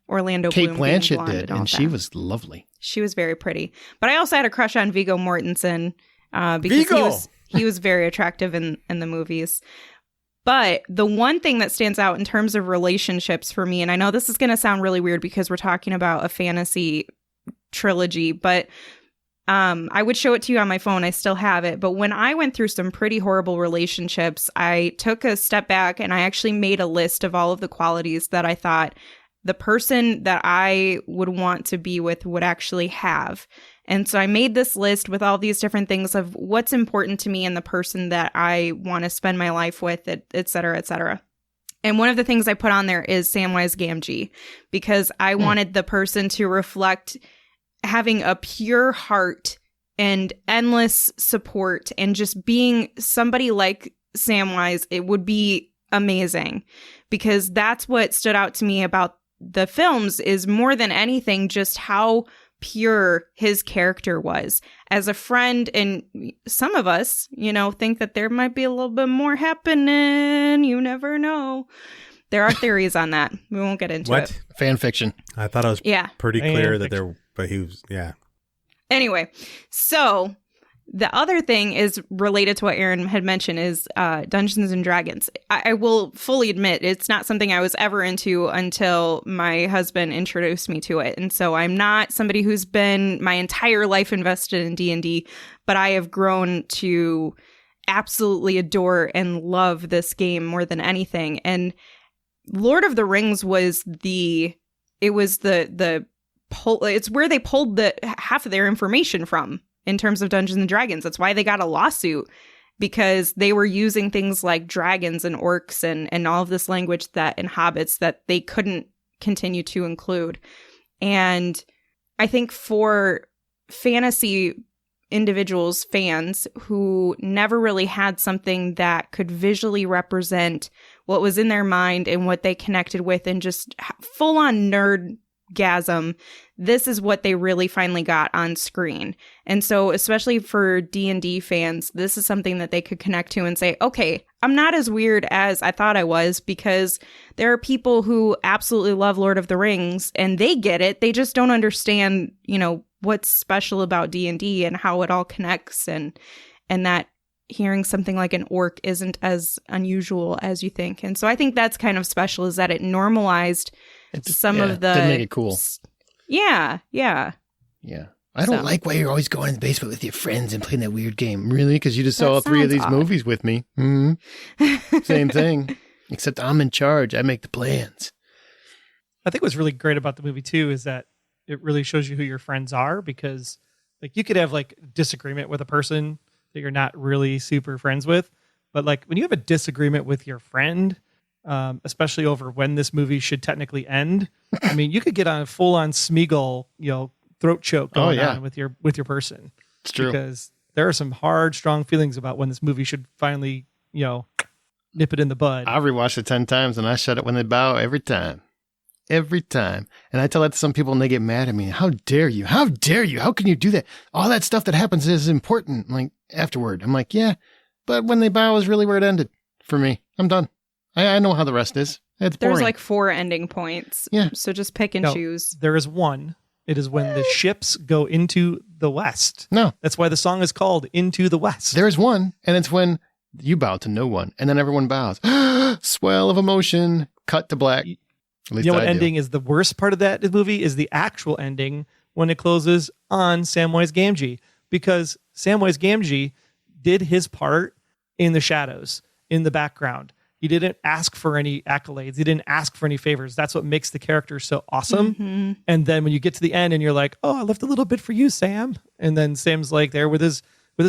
Orlando Kate Bloom being Blanchett blonde did, all and that. she was lovely. She was very pretty. But I also had a crush on Viggo Mortensen because he was very attractive in the movies. But the one thing that stands out in terms of relationships for me, and I know this is going to sound really weird because we're talking about a fantasy trilogy, but I would show it to you on my phone. I still have it. But when I went through some pretty horrible relationships, I took a step back and I actually made a list of all of the qualities that I thought the person that I would want to be with would actually have. And so I made this list with all these different things of what's important to me and the person that I want to spend my life with, et cetera, et cetera. And one of the things I put on there is Samwise Gamgee, because I wanted the person to reflect having a pure heart and endless support, and just being somebody like Samwise. It would be amazing, because that's what stood out to me about the films is more than anything just how pure his character was as a friend. And some of us, think that there might be a little bit more happening. You never know. There are theories on that. We won't get into it. Fan fiction. I thought it was pretty clear that but he was, Anyway, so the other thing is related to what Aaron had mentioned is Dungeons and Dragons. I will fully admit it's not something I was ever into until my husband introduced me to it. And so I'm not somebody who's been my entire life invested in D&D, but I have grown to absolutely adore and love this game more than anything. And Lord of the Rings was it's where they pulled the half of their information from. In terms of Dungeons and Dragons. That's why they got a lawsuit, because they were using things like dragons and orcs and all of this language and hobbits that they couldn't continue to include. And I think for fantasy individuals, fans who never really had something that could visually represent what was in their mind and what they connected with, and just full on nerdgasm, this is what they really finally got on screen. And so especially for D&D fans, this is something that they could connect to and say, okay, I'm not as weird as I thought I was, because there are people who absolutely love Lord of the Rings and they get it. They just don't understand, what's special about D&D and how it all connects, and that hearing something like an orc isn't as unusual as you think. And so I think that's kind of special, is that it normalized some of the... Didn't make it cool. Yeah. I don't like why you're always going in the basement with your friends and playing that weird game. Really? Because you just saw all three of these movies with me. Mm-hmm. Same thing. Except I'm in charge. I make the plans. I think what's really great about the movie, too, is that it really shows you who your friends are, because you could have disagreement with a person that you're not really super friends with. But when you have a disagreement with your friend, especially over when this movie should technically end, I mean, you could get on a full-on Smeagol, throat choke going yeah. on with your person. It's true. Because there are some hard, strong feelings about when this movie should finally, nip it in the bud. I rewatched it 10 times and I shut it when they bow every time. Every time. And I tell that to some people and they get mad at me. How dare you? How dare you? How can you do that? All that stuff that happens is important. Like afterward. I'm like, yeah, but when they bow is really where it ended for me. I'm done. I know how the rest is. It's boring. There's like 4 ending points. Yeah. So just pick and choose. There is one. It is when the ships go into the west. No. That's why the song is called Into the West. There is one, and it's when you bow to no one, and then everyone bows. Swell of emotion. Cut to black. At least You know what I do. ending is the worst part of that movie is the actual ending when it closes on Samwise Gamgee, because Samwise Gamgee did his part in the shadows, in the background. He didn't ask for any accolades. He didn't ask for any favors. That's what makes the character so awesome. Mm-hmm. And then when you get to the end and you're like, oh, I left a little bit for you, Sam. And then Sam's like there with his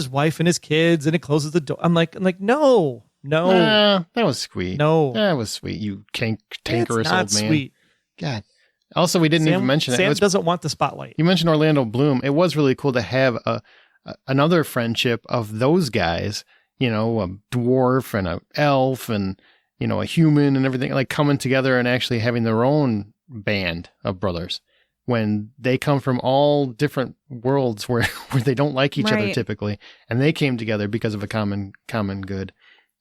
wife and his kids, and it closes the door. I'm like, no. That was sweet. No. That was sweet. You tankerous It's old not man. sweet. God. Also, we didn't even mention it. Sam It was, doesn't want the spotlight. you mentioned Orlando Bloom. It was really cool to have another friendship of those guys, a dwarf and an elf and, a human and everything, like coming together and actually having their own band of brothers when they come from all different worlds where they don't like each other Right. typically. And they came together because of a common good.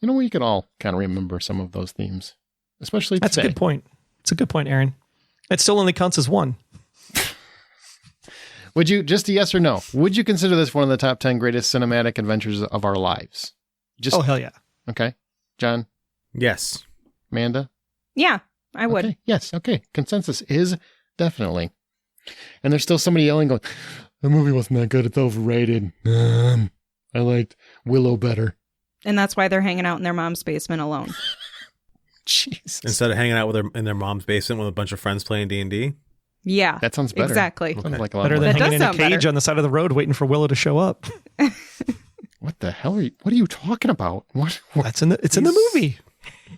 We could all kind of remember some of those themes, especially That's today. a good point. It's a good point, Aaron. It still only counts as one. Would you, just a yes or no, would you consider this one of the top 10 greatest cinematic adventures of our lives? Just Oh, hell yeah. Okay. John, Yes. Amanda? Yeah, I would. Okay. Yes. Okay. Consensus is definitely. And there's still somebody yelling going, the movie wasn't that good. It's overrated. I liked Willow better. And that's why they're hanging out in their mom's basement alone. Jesus. Instead of hanging out in their mom's basement with a bunch of friends playing D&D. Yeah. That sounds better. Exactly. Sounds like a lot Better more than That hanging does in a sound cage better. on the side of the road waiting for Willow to show up. What the hell what are you talking about? What? It's in the movie.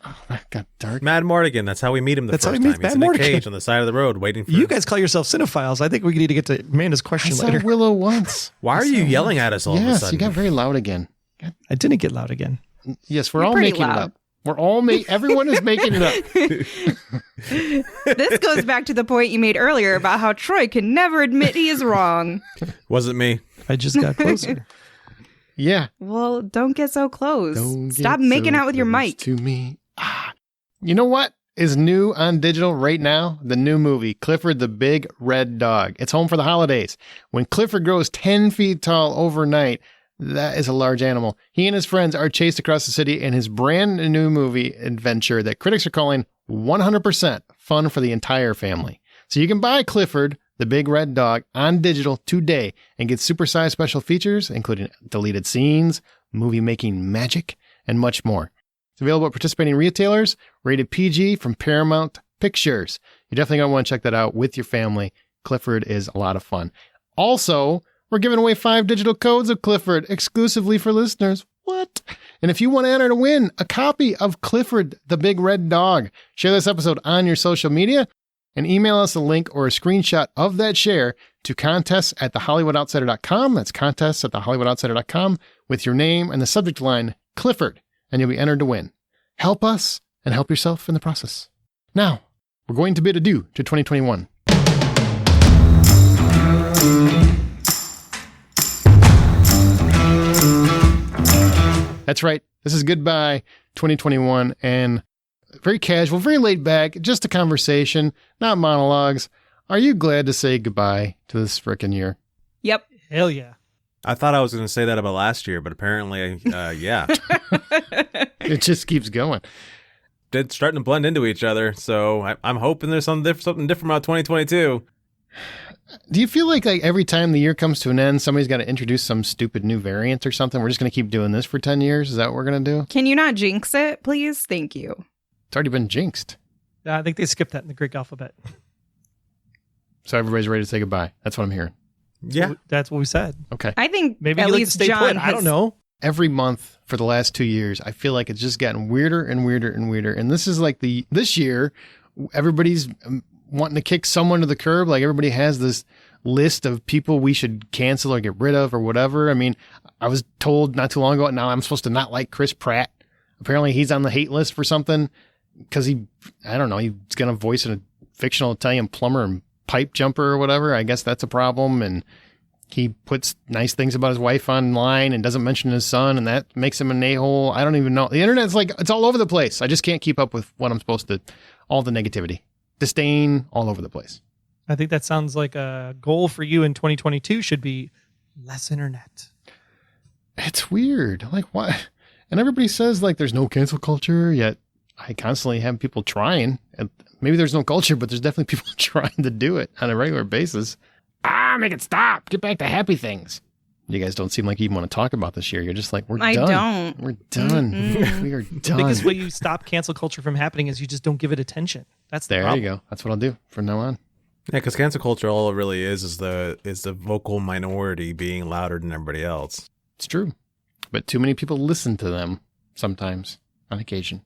Oh, that got dark. Mad Mardigan. That's how we meet him That's first how he meets time. He's Mad in a Mardigan. cage on the side of the road waiting for You guys call yourself cinephiles. I think we need to get to Amanda's I question saw later. Willow once. Why are you yelling at us all of a Yes, sudden? you got very loud again. I didn't get loud again. Yes, we're You're all pretty making it loud. up. We're all everyone is making it up. This goes back to the point you made earlier about how Troy can never admit he is wrong. Wasn't me. I just got closer. Yeah. Well, don't get so close. Don't Stop get making so out with your close mic. to me. You know what is new on digital right now? The new movie, Clifford the Big Red Dog. It's home for the holidays. When Clifford grows 10 feet tall overnight, that is a large animal. He and his friends are chased across the city in his brand new movie adventure that critics are calling 100% fun for the entire family. So you can buy Clifford the Big Red Dog on digital today and get supersized special features, including deleted scenes, movie making magic, and much more. It's available at participating retailers, rated PG from Paramount Pictures. You're definitely going to want to check that out with your family. Clifford is a lot of fun. Also, we're giving away 5 digital codes of Clifford exclusively for listeners. What? And if you want to enter to win a copy of Clifford the Big Red Dog, share this episode on your social media and email us a link or a screenshot of that share to contests@thehollywoodoutsider.com. That's contests@thehollywoodoutsider.com with your name and the subject line Clifford, and you'll be entered to win. Help us and help yourself in the process. Now, we're going to bid adieu to 2021. That's right. This is goodbye 2021 and very casual, very laid back, just a conversation, not monologues. Are you glad to say goodbye to this frickin' year? Yep. Hell yeah. I thought I was going to say that about last year, but apparently, yeah. It just keeps going. It's starting to blend into each other, so I'm hoping there's something different about 2022. Do you feel like every time the year comes to an end, somebody's got to introduce some stupid new variant or something? We're just going to keep doing this for 10 years? Is that what we're going to do? Can you not jinx it, please? Thank you. It's already been jinxed. I think they skipped that in the Greek alphabet. So everybody's ready to say goodbye. That's what I'm hearing. Yeah. That's what we said. Okay. I think Maybe at you like to least stay John put. I don't has- know. Every month for the last 2 years, I feel like it's just gotten weirder and weirder and weirder. And this is like this year, everybody's wanting to kick someone to the curb. Like everybody has this list of people we should cancel or get rid of or whatever. I mean, I was told not too long ago, now I'm supposed to not like Chris Pratt. Apparently he's on the hate list for something because he's going to voice a fictional Italian plumber and pipe jumper or whatever. I guess that's a problem. And he puts nice things about his wife online and doesn't mention his son, and that makes him an a-hole. I don't even know. The internet's like, it's all over the place. I just can't keep up with what I'm supposed to, all the negativity, disdain all over the place. I think that sounds like a goal for you in 2022 should be less internet. It's weird. Like, what? And everybody says, like, there's no cancel culture, yet I constantly have people trying. And maybe there's no culture, but there's definitely people trying to do it on a regular basis. Make it stop. Get back to happy things. You guys don't seem like you even want to talk about this year. You're just like, we're done. I don't. We're done. We are done. The biggest way you stop cancel culture from happening is you just don't give it attention. That's the there problem. you go. That's what I'll do from now on. Yeah, because cancel culture, all it really is the vocal minority being louder than everybody else. It's true. But too many people listen to them sometimes, on occasion.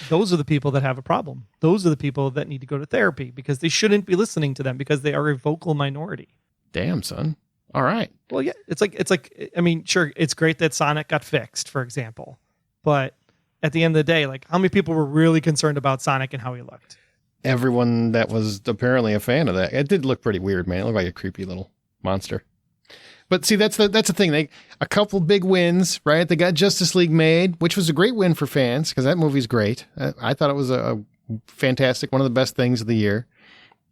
Those are the people that have a problem. Those are the people that need to go to therapy because they shouldn't be listening to them because they are a vocal minority. Damn, son. All right. Well, yeah, it's like, I mean, sure, it's great that Sonic got fixed, for example. But at the end of the day, like, how many people were really concerned about Sonic and how he looked? Everyone that was apparently a fan of that. It did look pretty weird, man. It looked like a creepy little monster. But see, that's the thing. A couple big wins, right? They got Justice League made, which was a great win for fans because that movie's great. I thought it was a fantastic, one of the best things of the year.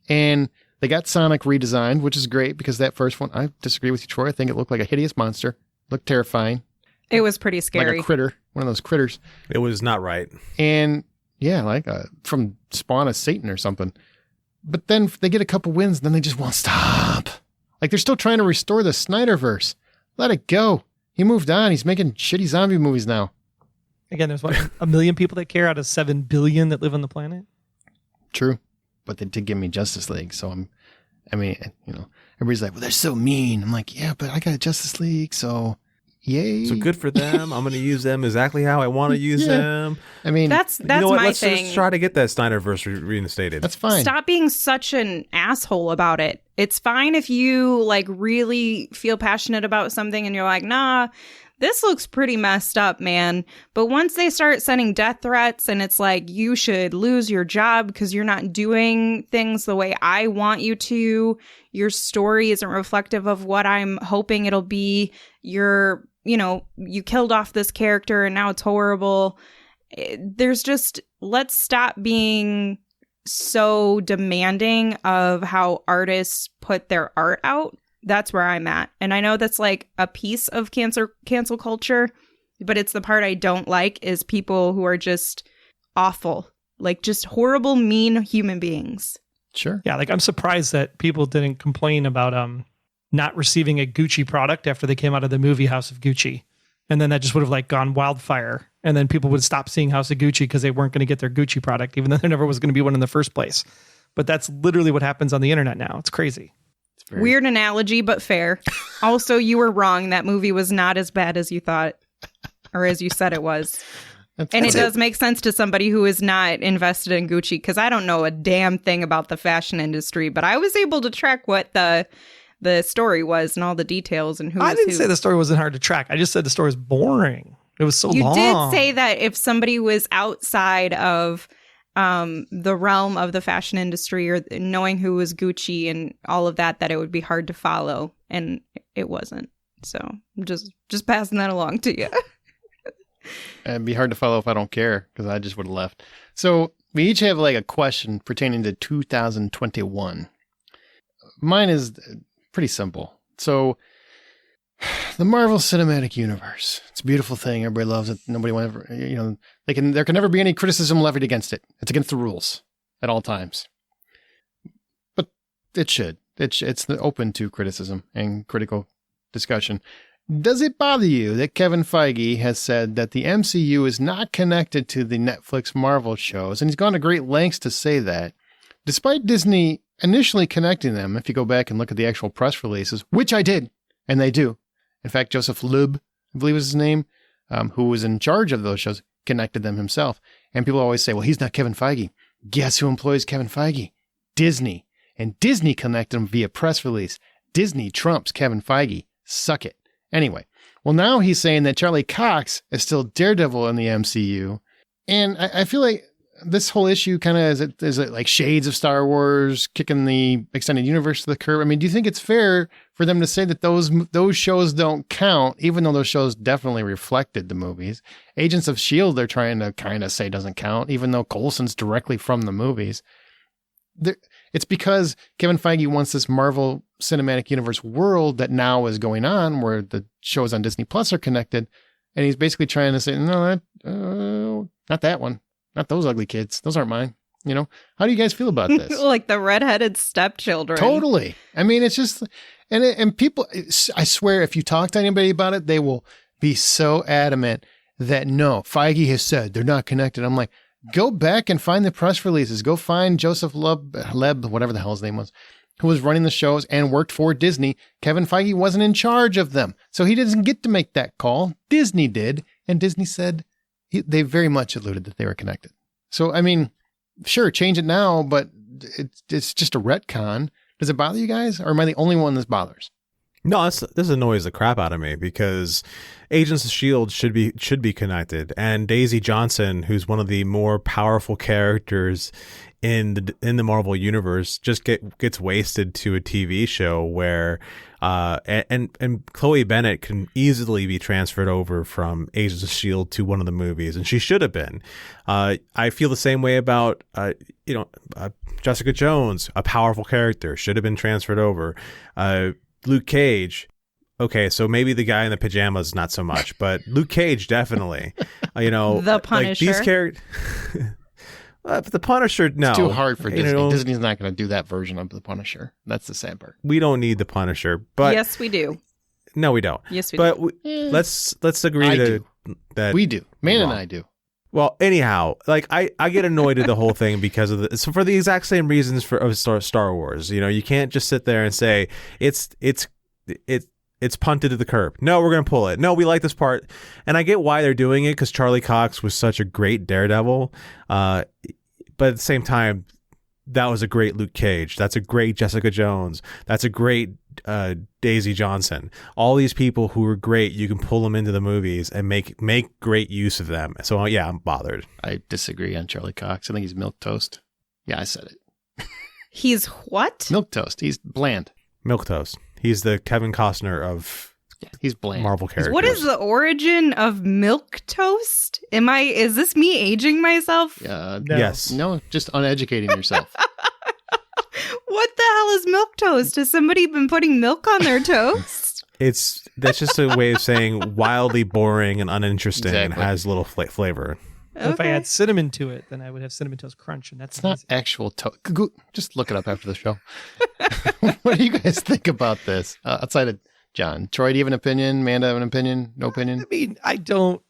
And they got Sonic redesigned, which is great because that first one, I disagree with you, Troy. I think it looked like a hideous monster. Looked terrifying. It was pretty scary. Like a critter, one of those critters. It was not right. And yeah, like from Spawn of Satan or something. But then they get a couple wins, and then they just won't stop. Like they're still trying to restore the Snyderverse. Let it go. He moved on. He's making shitty zombie movies now. Again, there's what, 1 million people that care out of 7 billion that live on the planet? True. But they did give me Justice League, so everybody's like, well, they're so mean. I'm like, yeah, but I got Justice League, so yay. So good for them. I'm going to use them exactly how I want to use them. I mean, that's you know what? my Let's thing. just try to get that Snyderverse reinstated. that's fine. Stop being such an asshole about it. It's fine if you like really feel passionate about something and you're like, nah, this looks pretty messed up, man. But once they start sending death threats and it's like, you should lose your job because you're not doing things the way I want you to, your story isn't reflective of what I'm hoping it'll be, you killed off this character and now it's horrible. There's just, let's stop being so demanding of how artists put their art out. That's where I'm at. And I know that's like a piece of cancel culture, but it's the part I don't like is people who are just awful, like just horrible, mean human beings. Sure. Yeah, like I'm surprised that people didn't complain about not receiving a Gucci product after they came out of the movie House of Gucci. And then that just would have like gone wildfire. And then people would stop seeing House of Gucci because they weren't going to get their Gucci product, even though there never was going to be one in the first place. But that's literally what happens on the internet now. It's crazy. Weird analogy, but fair. Also, you were wrong. That movie was not as bad as you thought, or as you said it was. And it does make sense to somebody who is not invested in Gucci, because I don't know a damn thing about the fashion industry, but I was able to track what the story was and all the details and who was who. I didn't say the story wasn't hard to track. I just said the story was boring. It was so long. You did say that if somebody was outside of the realm of the fashion industry or knowing who was Gucci and all of that it would be hard to follow, and it wasn't. So I'm just passing that along to you. It'd be hard to follow if I don't care, because I just would have left. So we each have like a question pertaining to 2021. Mine is pretty simple. So the Marvel Cinematic Universe, it's a beautiful thing. Everybody loves it. Nobody will ever, there can never be any criticism levied against it. It's against the rules at all times. But it should. It's open to criticism and critical discussion. Does it bother you that Kevin Feige has said that the MCU is not connected to the Netflix Marvel shows? And he's gone to great lengths to say that, despite Disney initially connecting them. If you go back and look at the actual press releases, which I did, and they do. In fact, Joseph Lub, I believe was his name, who was in charge of those shows, connected them himself. And people always say, well, he's not Kevin Feige. Guess who employs Kevin Feige? Disney. And Disney connected them via press release. Disney trumps Kevin Feige. Suck it. Anyway, well, now he's saying that Charlie Cox is still Daredevil in the MCU. And I feel like this whole issue kind of is it like shades of Star Wars kicking the extended universe to the curb? I mean, do you think it's fair for them to say that those shows don't count, even though those shows definitely reflected the movies? Agents of S.H.I.E.L.D. they're trying to kind of say doesn't count, even though Coulson's directly from the movies. It's because Kevin Feige wants this Marvel Cinematic Universe world that now is going on where the shows on Disney Plus are connected. And he's basically trying to say, no, not that one. Not those ugly kids. Those aren't mine. You know, how do you guys feel about this? Like the redheaded stepchildren. Totally. I mean, it's just, and people, I swear, if you talk to anybody about it, they will be so adamant that no, Feige has said they're not connected. I'm like, go back and find the press releases. Go find Joseph Leb, whatever the hell his name was, who was running the shows and worked for Disney. Kevin Feige wasn't in charge of them. So he doesn't get to make that call. Disney did. And Disney said they very much alluded that they were connected. So, I mean, sure, change it now, but it's just a retcon. Does it bother you guys? Or am I the only one this bothers? No, this annoys the crap out of me because Agents of S.H.I.E.L.D. should be connected, and Daisy Johnson, who's one of the more powerful characters in the Marvel universe, just gets wasted to a TV show where and Chloe Bennett can easily be transferred over from Agents of S.H.I.E.L.D. to one of the movies, and she should have been. I feel the same way about Jessica Jones, a powerful character, should have been transferred over. Luke Cage. Okay, so maybe the guy in the pajamas not so much, but Luke Cage definitely. The Punisher. Like these characters. The Punisher, no. It's too hard for Disney. Disney's not going to do that version of the Punisher. That's the sad part. We don't need the Punisher, but yes, we do. No, we don't. Yes, we do. But let's agree that we do. Man and I do. Well, anyhow, like I get annoyed at the whole thing because of so for the exact same reasons of Star Wars. You can't just sit there and say it's punted to the curb. No, we're going to pull it. No, we like this part. And I get why they're doing it because Charlie Cox was such a great Daredevil. But at the same time, that was a great Luke Cage. That's a great Jessica Jones. That's a great Daisy Johnson. All these people who are great, you can pull them into the movies and make great use of them. So yeah, I'm bothered. I disagree on Charlie Cox. I think he's milquetoast. Yeah, I said it. He's what? Milquetoast. He's bland. Milquetoast. He's the Kevin Costner of he's bland. Marvel characters. What is the origin of milk toast? Is this me aging myself? No. Yes. No, just uneducating yourself. What the hell is milk toast? Has somebody been putting milk on their toast? That's just a way of saying wildly boring and uninteresting and has little flavor. Okay. If I add cinnamon to it, then I would have Cinnamon Toast Crunch, and that's not actual toast. Just look it up after the show. What do you guys think about this? Outside of John, Troy, do you have an opinion? Amanda have an opinion? No opinion? I mean, I don't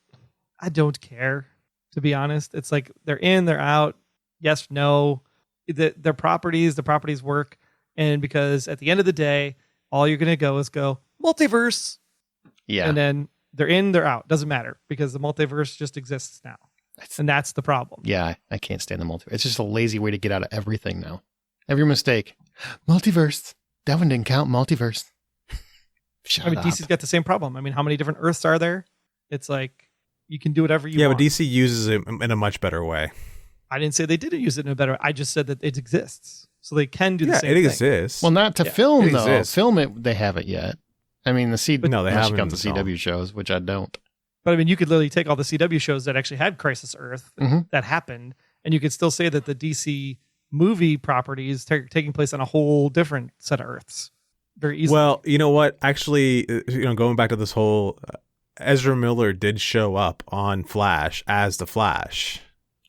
care, to be honest. It's like they're in, they're out. Yes, no. The properties work, and because at the end of the day, all you're gonna go multiverse. Yeah, and then they're in, they're out. Doesn't matter because the multiverse just exists now. And that's the problem. Yeah, I can't stand the multiverse. It's just a lazy way to get out of everything now. Every mistake. Multiverse. That one didn't count. Multiverse. Shut up. DC's got the same problem. I mean, how many different Earths are there? It's like, you can do whatever you want. Yeah, but DC uses it in a much better way. I didn't say they didn't use it in a better way. I just said that it exists. So they can do the same thing. Yeah, it exists. Well, not to film, though. Exists. Film it, they haven't yet. I mean, they haven't got the CW shows, which I don't. But I mean, you could literally take all the CW shows that actually had Crisis Earth that happened, and you could still say that the DC movie properties taking place on a whole different set of Earths very easily. Well, you know what? Actually, going back to this whole, Ezra Miller did show up on Flash as the Flash.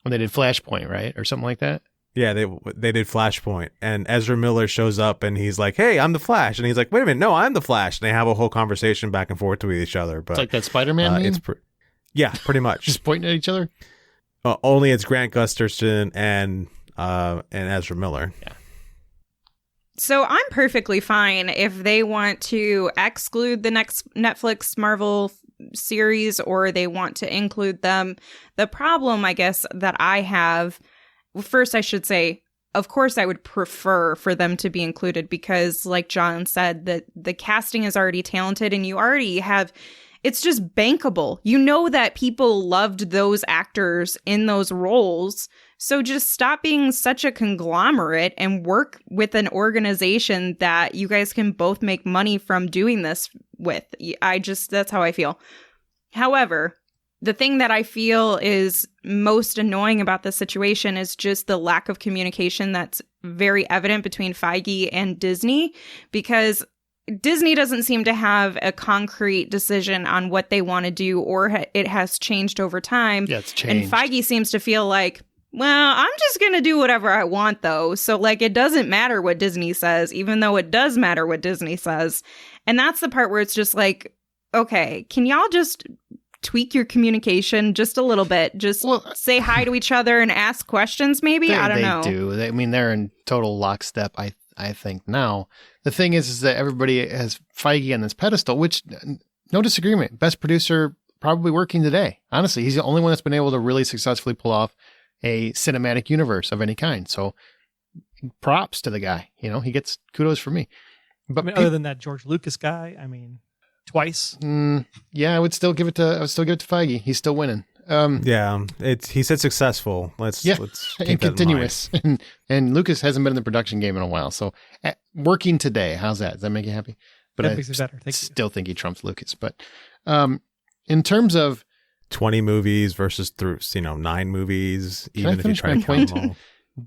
When they did Flashpoint, right? Or something like that? Yeah, they did Flashpoint, and Ezra Miller shows up, and he's like, "Hey, I'm the Flash," and he's like, "Wait a minute, no, I'm the Flash." And they have a whole conversation back and forth with each other. But it's like that Spider-Man meme? Yeah, pretty much. Just pointing at each other. Only it's Grant Gustafson and Ezra Miller. Yeah. So I'm perfectly fine if they want to exclude the next Netflix Marvel series or they want to include them. The problem, I guess, that I have. First, I should say, of course I would prefer for them to be included because, like John said, the casting is already talented and you already have, it's just bankable. You know that people loved those actors in those roles. So just stop being such a conglomerate and work with an organization that you guys can both make money from doing this with. That's how I feel. However, the thing that I feel is most annoying about the situation is just the lack of communication that's very evident between Feige and Disney, because Disney doesn't seem to have a concrete decision on what they want to do, or it has changed over time. Yeah, it's changed. And Feige seems to feel like, well, I'm just going to do whatever I want, though. So, like, it doesn't matter what Disney says, even though it does matter what Disney says. And that's the part where it's just like, okay, can y'all just tweak your communication just a little bit? Just say hi to each other and ask questions, maybe? I don't know. They do. I mean, they're in total lockstep, I think, now. The thing is that everybody has Feige on this pedestal, which, no disagreement, best producer probably working today. Honestly, he's the only one that's been able to really successfully pull off a cinematic universe of any kind. So props to the guy. You know, he gets kudos from me. But I mean, other than that George Lucas guy, I mean, twice. Yeah, I would still give it to Feige. He's still winning. Yeah, he said successful. Let's keep and continuous. And Lucas hasn't been in the production game in a while. So working today, how's that? Does that make you happy? But that makes it better. Still think he trumps Lucas. But in terms of 20 movies versus 9 movies, Can I even if you finish try my to count point? them all.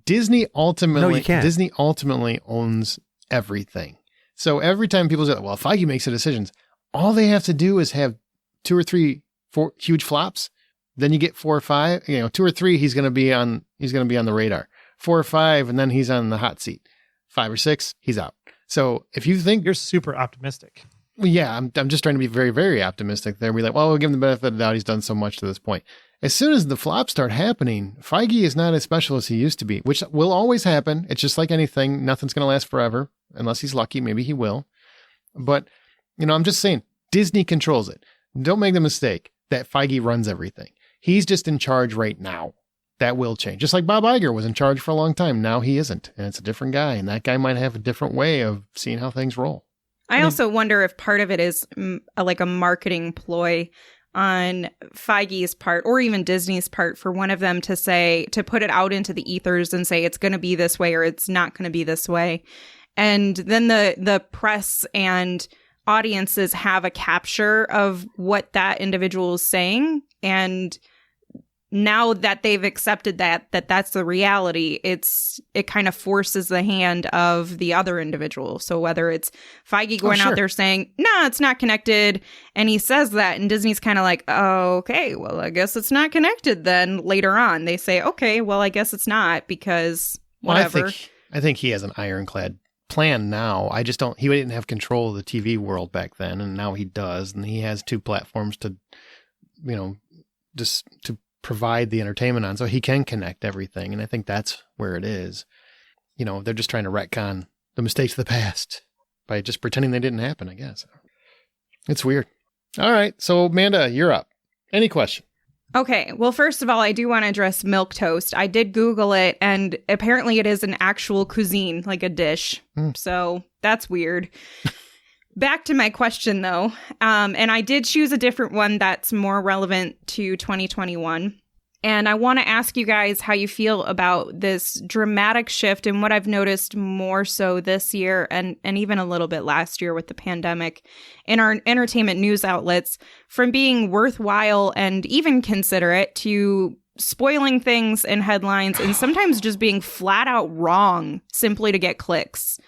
Disney ultimately, No, you can't. Disney ultimately owns everything. So every time people say, well, Feige makes the decisions, all they have to do is have 2 or 3, 4 huge flops. Then you get 4 or 5, 2 or 3, he's going to be on the radar. 4 or 5, and then he's on the hot seat. 5 or 6, he's out. So if you think You're super optimistic. well, yeah, I'm just trying to be very, very optimistic there. We're like, well, we'll give him the benefit of the doubt. He's done so much to this point. As soon as the flops start happening, Feige is not as special as he used to be, which will always happen. It's just like anything. Nothing's going to last forever unless he's lucky. Maybe he will. But, I'm just saying, Disney controls it. Don't make the mistake that Feige runs everything. He's just in charge right now. That will change. Just like Bob Iger was in charge for a long time. Now he isn't. And it's a different guy. And that guy might have a different way of seeing how things roll. I also wonder if part of it is like a marketing ploy on Feige's part or even Disney's part for one of them to put it out into the ethers and say it's going to be this way or it's not going to be this way. And then the press and audiences have a capture of what that individual is saying. And now that they've accepted that's the reality, it kind of forces the hand of the other individual. So whether it's Feige going out there saying, no, it's not connected, and he says that, and Disney's kind of like, oh, okay, well, I guess it's not connected then. Later on, they say, okay, well, I guess it's not because whatever. Well, I think he has an ironclad plan now. He didn't have control of the TV world back then, and now he does. And he has 2 platforms to, just to provide the entertainment on, so he can connect everything. And I think that's where it is. They're just trying to retcon the mistakes of the past by just pretending they didn't happen, I guess. It's weird. All right. So Amanda, you're up. Any question? Okay. Well, first of all, I do want to address milk toast. I did Google it, and apparently it is an actual cuisine, like a dish. So that's weird. Back to my question, though, and I did choose a different one that's more relevant to 2021. And I want to ask you guys how you feel about this dramatic shift and what I've noticed more so this year and even a little bit last year with the pandemic in our entertainment news outlets from being worthwhile and even considerate to spoiling things in headlines and sometimes just being flat out wrong simply to get clicks.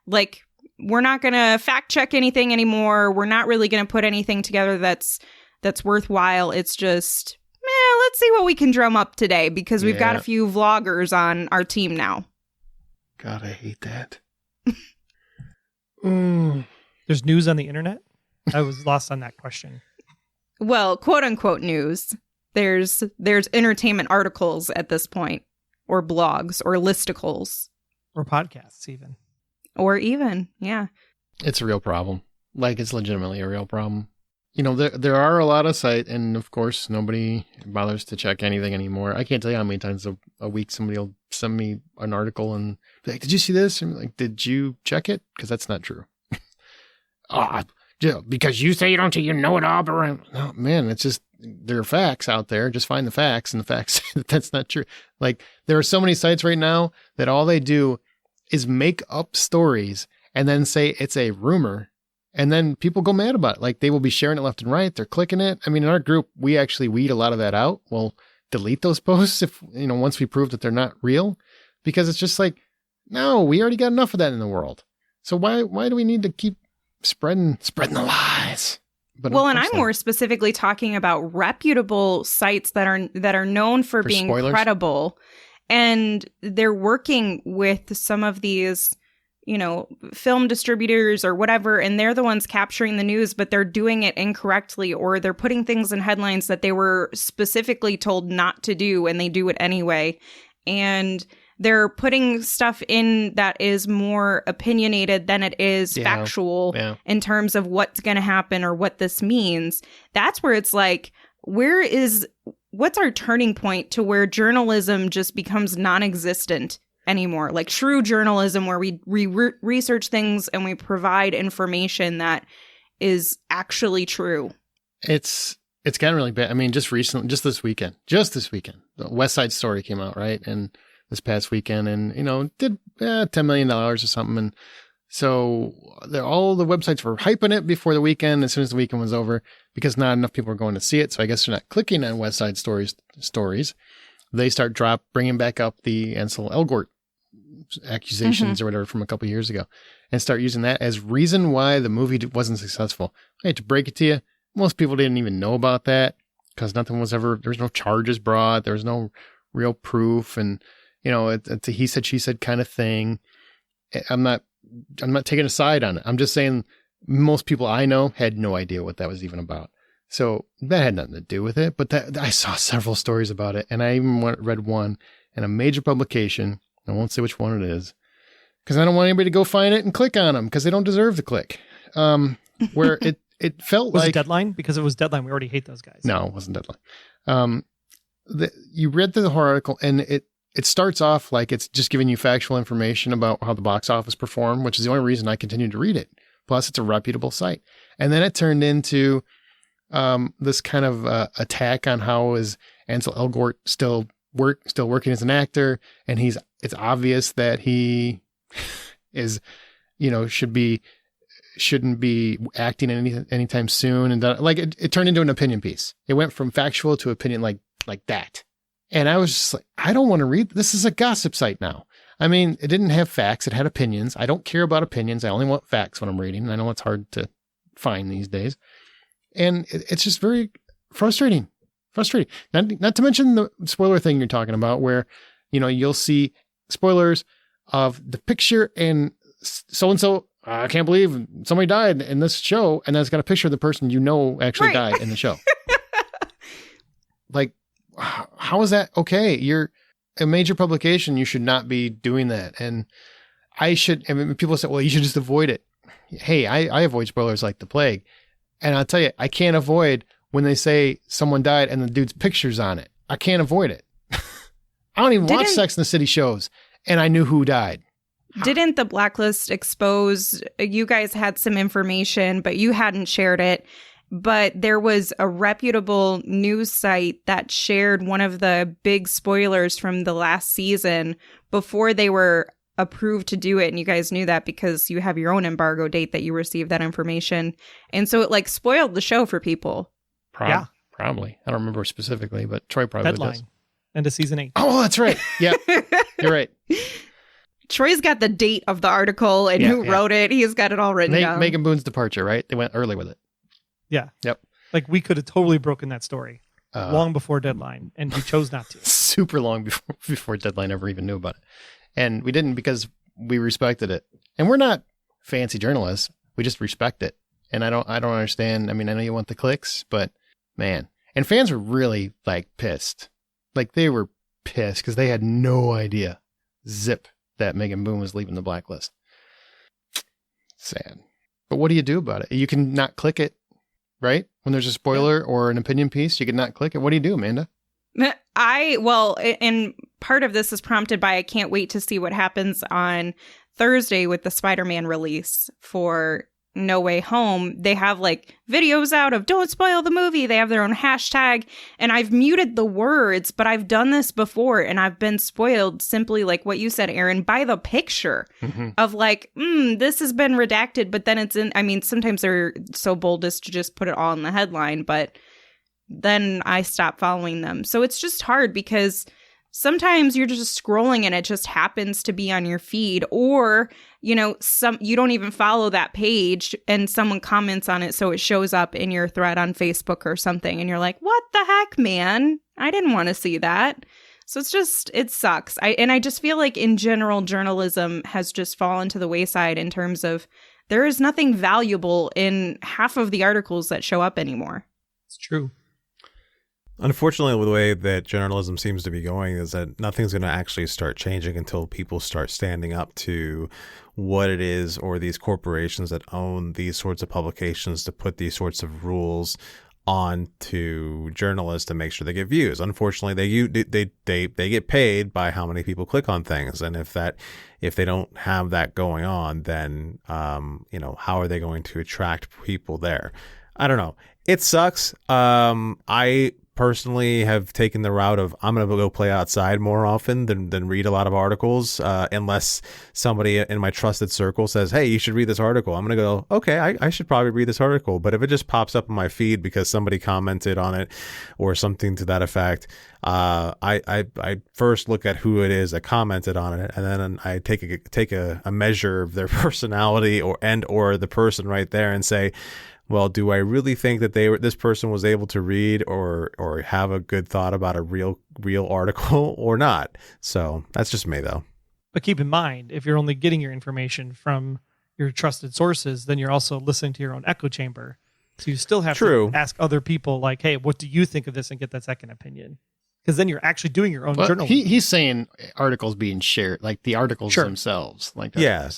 Like, we're not going to fact check anything anymore. We're not really going to put anything together that's worthwhile. It's just, let's see what we can drum up today because we've got a few vloggers on our team now. God, I hate that. There's news on the internet? I was lost on that question. Well, quote unquote news. There's entertainment articles at this point, or blogs, or listicles. Or podcasts even. Or even, yeah. It's a real problem. Like, it's legitimately a real problem. there are a lot of sites, and of course, nobody bothers to check anything anymore. I can't tell you how many times a week somebody will send me an article and be like, "Did you see this?" And I'm like, "Did you check it?" Because that's not true. Because you say you don't, you know it all, but no, man, it's just there are facts out there. Just find the facts, and the facts that's not true. Like there are so many sites right now that all they do is make up stories and then say it's a rumor. And then people go mad about it. Like they will be sharing it left and right. They're clicking it. I mean, in our group, we actually weed a lot of that out. We'll delete those posts if, once we prove that they're not real, because it's just like, no, we already got enough of that in the world. So why do we need to keep spreading the lies? But well, and I'm more specifically talking about reputable sites that are known for being spoilers? credible, and they're working with some of these film distributors or whatever, and they're the ones capturing the news, but they're doing it incorrectly, or they're putting things in headlines that they were specifically told not to do, and they do it anyway. And they're putting stuff in that is more opinionated than it is factual in terms of what's going to happen or what this means. That's where it's like, what's our turning point to where journalism just becomes non-existent anymore? Like true journalism where we research things and we provide information that is actually true. It's gotten really bad. I mean, just this weekend, the West Side Story came out, right? And this past weekend, and did $10 million or something. And so all the websites were hyping it before the weekend. As soon as the weekend was over, because not enough people were going to see it. So I guess they're not clicking on West Side stories. They start bringing back up the Ansel Elgort accusations or whatever from a couple of years ago, and start using that as reason why the movie wasn't successful. I hate to break it to you, most people didn't even know about that because there was no charges brought, there was no real proof, and it's a he said she said kind of thing. I'm not taking a side on it. I'm just saying most people I know had no idea what that was even about. So that had nothing to do with it. But I saw several stories about it, and I even read one in a major publication. I won't say which one it is, because I don't want anybody to go find it and click on them, because they don't deserve to click. Where it felt was like... it Deadline? Because it was Deadline. We already hate those guys. No, it wasn't Deadline. You read through the whole article, and it starts off like it's just giving you factual information about how the box office performed, which is the only reason I continued to read it. Plus, it's a reputable site. And then it turned into this kind of attack on how is Ansel Elgort still working as an actor, and it's obvious that he is, shouldn't be acting anytime soon, and it turned into an opinion piece. It went from factual to opinion like that, and I was just like, I don't want to read. This is a gossip site now. I mean, it didn't have facts; it had opinions. I don't care about opinions. I only want facts when I'm reading. And I know it's hard to find these days, and it's just very frustrating. Not to mention the spoiler thing you're talking about, where, you'll see spoilers of the picture and so-and-so, I can't believe somebody died in this show. And then it's got a picture of the person actually died in the show. Like, how is that okay? You're a major publication. You should not be doing that. And people say, well, you should just avoid it. Hey, I avoid spoilers like the plague. And I'll tell you, I can't avoid when they say someone died and the dude's picture's on it. I can't avoid it. I don't even watch Sex and the City shows, and I knew who died. Didn't the Blacklist expose, you guys had some information, but you hadn't shared it, but there was a reputable news site that shared one of the big spoilers from the last season before they were approved to do it, and you guys knew that because you have your own embargo date that you received that information, and so it spoiled the show for people. Probably. I don't remember specifically, but Troy probably Deadline. does. End of season 8. Oh, that's right. Yeah, you're right. Troy's got the date of the article and who wrote it. He's got it all written down. Megan Boone's departure, right? They went early with it. Yeah. Yep. We could have totally broken that story long before Deadline, and we chose not to. Super long before Deadline ever even knew about it. And we didn't because we respected it. And we're not fancy journalists. We just respect it. And I don't understand. I mean, I know you want the clicks, but man. And fans were really pissed. They were pissed because they had no idea. Zip. That Megan Boone was leaving the Blacklist. Sad. But what do you do about it? You can not click it, right? When there's a spoiler or an opinion piece, you can not click it. What do you do, Amanda? And part of this is prompted by I can't wait to see what happens on Thursday with the Spider-Man release for No Way Home. They have like videos out of don't spoil the movie. They have their own hashtag, and I've muted the words, but I've done this before and I've been spoiled simply like what you said, Aaron, by the picture of like, this has been redacted, but then it's in, I mean, sometimes they're so bold as to just put it all in the headline, but then I stop following them. So it's just hard because sometimes you're just scrolling and it just happens to be on your feed, or, you know, you don't even follow that page and someone comments on it. So it shows up in your thread on Facebook or something. And you're like, what the heck, man? I didn't want to see that. So it sucks. I just feel like in general, journalism has just fallen to the wayside in terms of there is nothing valuable in half of the articles that show up anymore. It's true. Unfortunately, the way that journalism seems to be going is that nothing's going to actually start changing until people start standing up to what it is, or these corporations that own these sorts of publications to put these sorts of rules on to journalists to make sure they get views. Unfortunately, they get paid by how many people click on things, and if they don't have that going on, then how are they going to attract people there? I don't know. It sucks. I personally have taken the route of I'm going to go play outside more often than read a lot of articles, unless somebody in my trusted circle says, hey, you should read this article. I'm going to go, okay, I should probably read this article. But if it just pops up in my feed because somebody commented on it or something to that effect, I first look at who it is that commented on it, and then I take a measure of their personality or the person right there and say, well, do I really think that this person was able to read or have a good thought about a real article or not? So that's just me, though. But keep in mind, if you're only getting your information from your trusted sources, then you're also listening to your own echo chamber. So you still have to ask other people, like, hey, what do you think of this, and get that second opinion? Because then you're actually doing your own journalism. He's saying articles being shared, like the articles themselves. Like that. Yeah,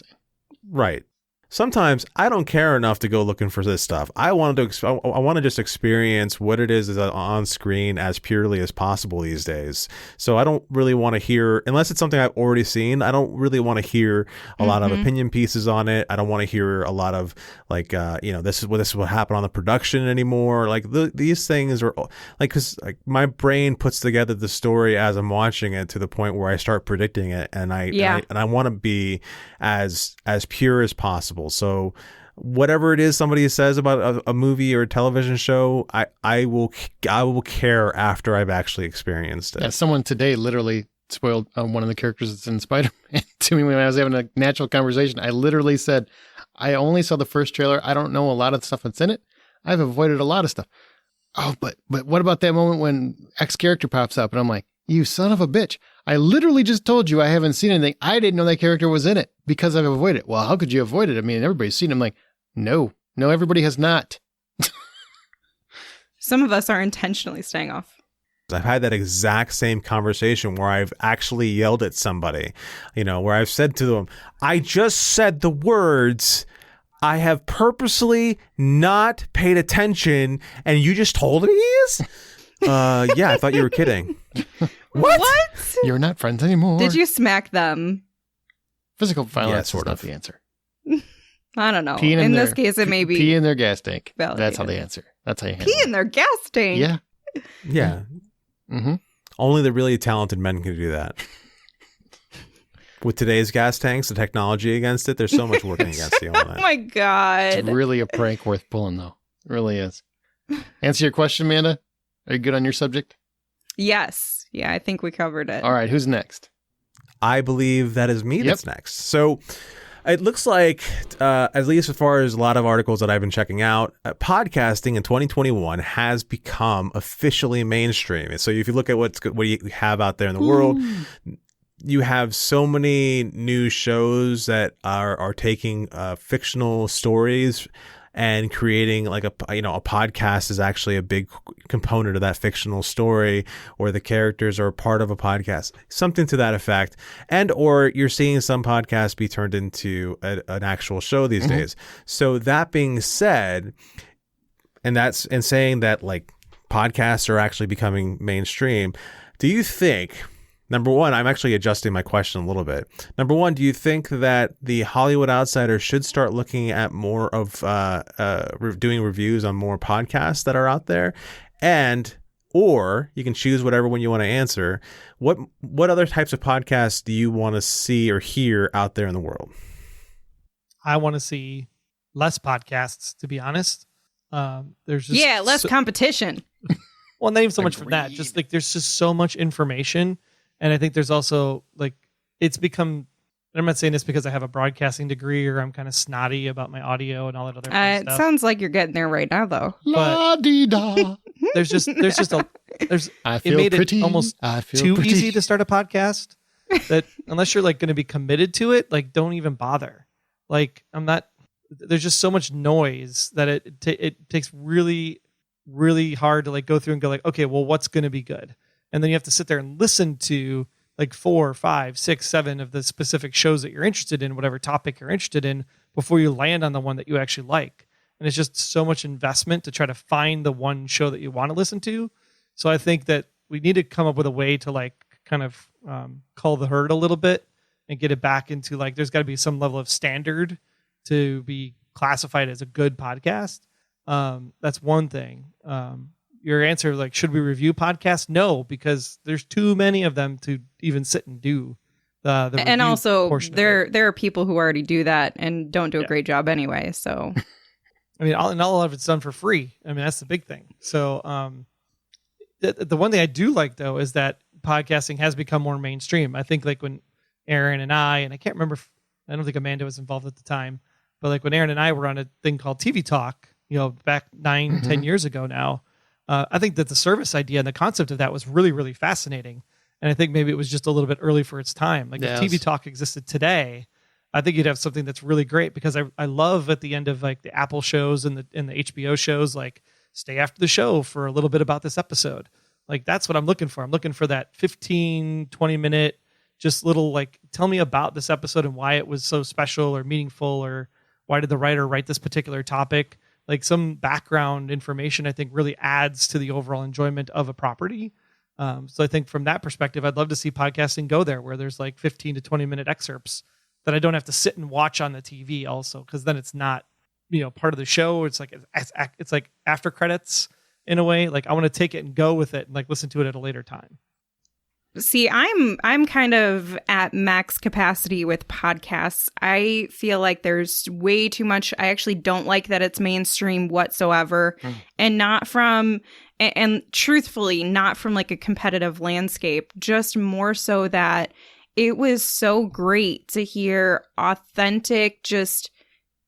right. Sometimes I don't care enough to go looking for this stuff. I want to just experience what it is on screen as purely as possible these days. So I don't really want to hear, unless it's something I've already seen, I don't really want to hear a lot of opinion pieces on it. I don't want to hear a lot of like, this is what happened on the production anymore. Like these things are like, because like my brain puts together the story as I'm watching it to the point where I start predicting it, and I want to be as pure as possible. So whatever it is somebody says about a movie or a television show, I will care after I've actually experienced it. Yeah, someone today literally spoiled one of the characters that's in Spider-Man to me when I was having a natural conversation. I literally said, I only saw the first trailer. I don't know a lot of the stuff that's in it. I've avoided a lot of stuff. Oh, but what about that moment when X character pops up? And I'm like, you son of a bitch. I literally just told you I haven't seen anything. I didn't know that character was in it because I've avoided it. Well, how could you avoid it? I mean, everybody's seen it. I'm like, no, everybody has not. Some of us are intentionally staying off. I've had that exact same conversation where I've actually yelled at somebody, where I've said to them, I just said the words, I have purposely not paid attention, and you just told me he is? Yeah, I thought you were kidding. What? You're not friends anymore. Did you smack them? Physical violence sort is not of the answer. I don't know. In this case, it may be pee in their gas tank. Validated. That's how they answer. That's how you handle pee in their gas tank. Yeah. Yeah. Mm-hmm. Only the really talented men can do that. With today's gas tanks, the technology against it, there's so much working against you on that. Oh my God. It's really a prank worth pulling, though. It really is. Answer your question, Amanda? Are you good on your subject? Yes. Yeah, I think we covered it. All right, who's next? I believe that is me that's next. So it looks like, at least as far as a lot of articles that I've been checking out, podcasting in 2021 has become officially mainstream. So if you look at what you have out there in the world, you have so many new shows that are taking fictional stories and creating like a podcast is actually a big component of that fictional story, or the characters are part of a podcast, something to that effect. And or you're seeing some podcasts be turned into an actual show these days. So that being said, and saying that like podcasts are actually becoming mainstream. Do you think, number one, I'm actually adjusting my question a little bit. Number one, do you think that the Hollywood Outsider should start looking at more of doing reviews on more podcasts that are out there? Or you can choose whatever one you want to answer. What other types of podcasts do you want to see or hear out there in the world? I want to see less podcasts, to be honest. There's just less competition. Well, not even so much from that. Just like there's just so much information, and I think there's also like it's become. And I'm not saying this because I have a broadcasting degree or I'm kind of snotty about my audio and all that other It stuff. sounds like you're getting there right now, though. La-dee-da. There's I it feel made pretty. it almost I feel too pretty. easy to start a podcast. That unless you're like going to be committed to it, like don't even bother. Like I'm not. There's just so much noise that it takes really, really hard to like go through and go like, okay, well, what's going to be good? And then you have to sit there and listen to like 4, 5, 6, 7 of the specific shows that you're interested in, whatever topic you're interested in, before you land on the one that you actually like. And it's just so much investment to try to find the one show that you want to listen to. So I think that we need to come up with a way to like kind of cull the herd a little bit and get it back into like, there's got to be some level of standard to be classified as a good podcast. That's one thing. Your answer, like, should we review podcasts? No, because there's too many of them to even sit and do the And review also, portion of there it. are people who already do that and don't do a great job anyway. So, I mean, all of it's done for free. I mean, that's the big thing. So, the one thing I do like though is that podcasting has become more mainstream. I think like when Aaron and I can't remember, I don't think Amanda was involved at the time, but like when Aaron and I were on a thing called TV Talk, back 9-10 years ago now, I think that the service idea and the concept of that was really, really fascinating. And I think maybe it was just a little bit early for its time. Like if TV Talk existed today, I think you'd have something that's really great, because I love at the end of like the Apple shows and the HBO shows, like stay after the show for a little bit about this episode. Like that's what I'm looking for. I'm looking for that 15-20 minute, just little like, tell me about this episode and why it was so special or meaningful, or why did the writer write this particular topic? Like some background information, I think really adds to the overall enjoyment of a property. So I think from that perspective, I'd love to see podcasting go there, where there's like 15 to 20 minute excerpts that I don't have to sit and watch on the TV also, because then it's not, part of the show. It's like after credits in a way. Like I want to take it and go with it and like listen to it at a later time. see, I'm kind of at max capacity with podcasts. I feel like there's way too much. I actually don't like that it's mainstream whatsoever, and not from, and truthfully, not from like a competitive landscape, just more so that it was so great to hear authentic, just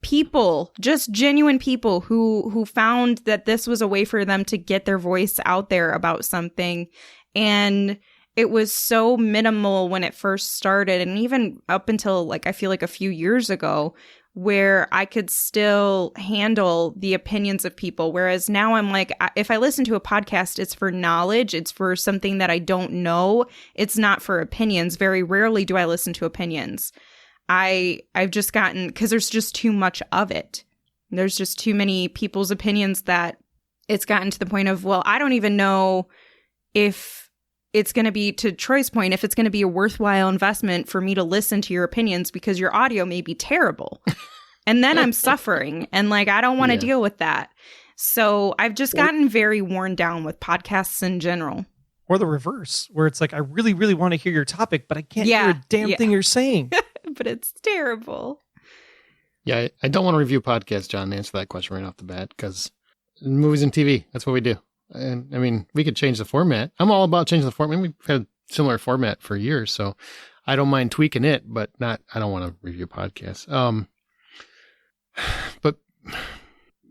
people, just genuine people who found that this was a way for them to get their voice out there about something. And it was so minimal when it first started, and even up until like I feel like a few years ago, where I could still handle the opinions of people. Whereas now I'm like, if I listen to a podcast, it's for knowledge. It's for something that I don't know. It's not for opinions. Very rarely do I listen to opinions. I've just gotten, because there's just too much of it. There's just too many people's opinions that it's gotten to the point of, well, I don't even know if it's going to be, to Troy's point, if it's going to be a worthwhile investment for me to listen to your opinions, because your audio may be terrible. And then I'm suffering, and like, I don't want to deal with that. So I've just gotten very worn down with podcasts in general. Or the reverse, where it's like, I really, really want to hear your topic, but I can't hear a damn thing you're saying. But it's terrible. Yeah, I don't want to review podcasts, John, to answer that question right off the bat, because movies and TV, that's what we do. And I mean, we could change the format. I'm all about changing the format. We've had similar format for years, so I don't mind tweaking it, but I don't want to review podcasts. But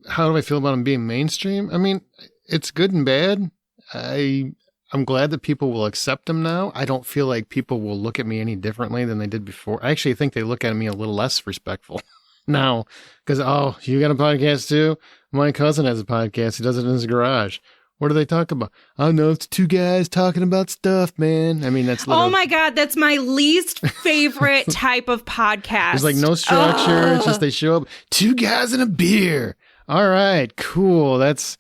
how do I feel about them being mainstream? I mean, it's good and bad. I'm glad that people will accept them now. I don't feel like people will look at me any differently than they did before. I actually think they look at me a little less respectful now, because, oh, you got a podcast too? My cousin has a podcast. He does it in his garage. What do they talk about? I don't know. It's two guys talking about stuff, man. I mean, that's literally... Oh my God, that's my least favorite type of podcast. There's like no structure. It's just they show up, two guys and a beer. All right, cool. That's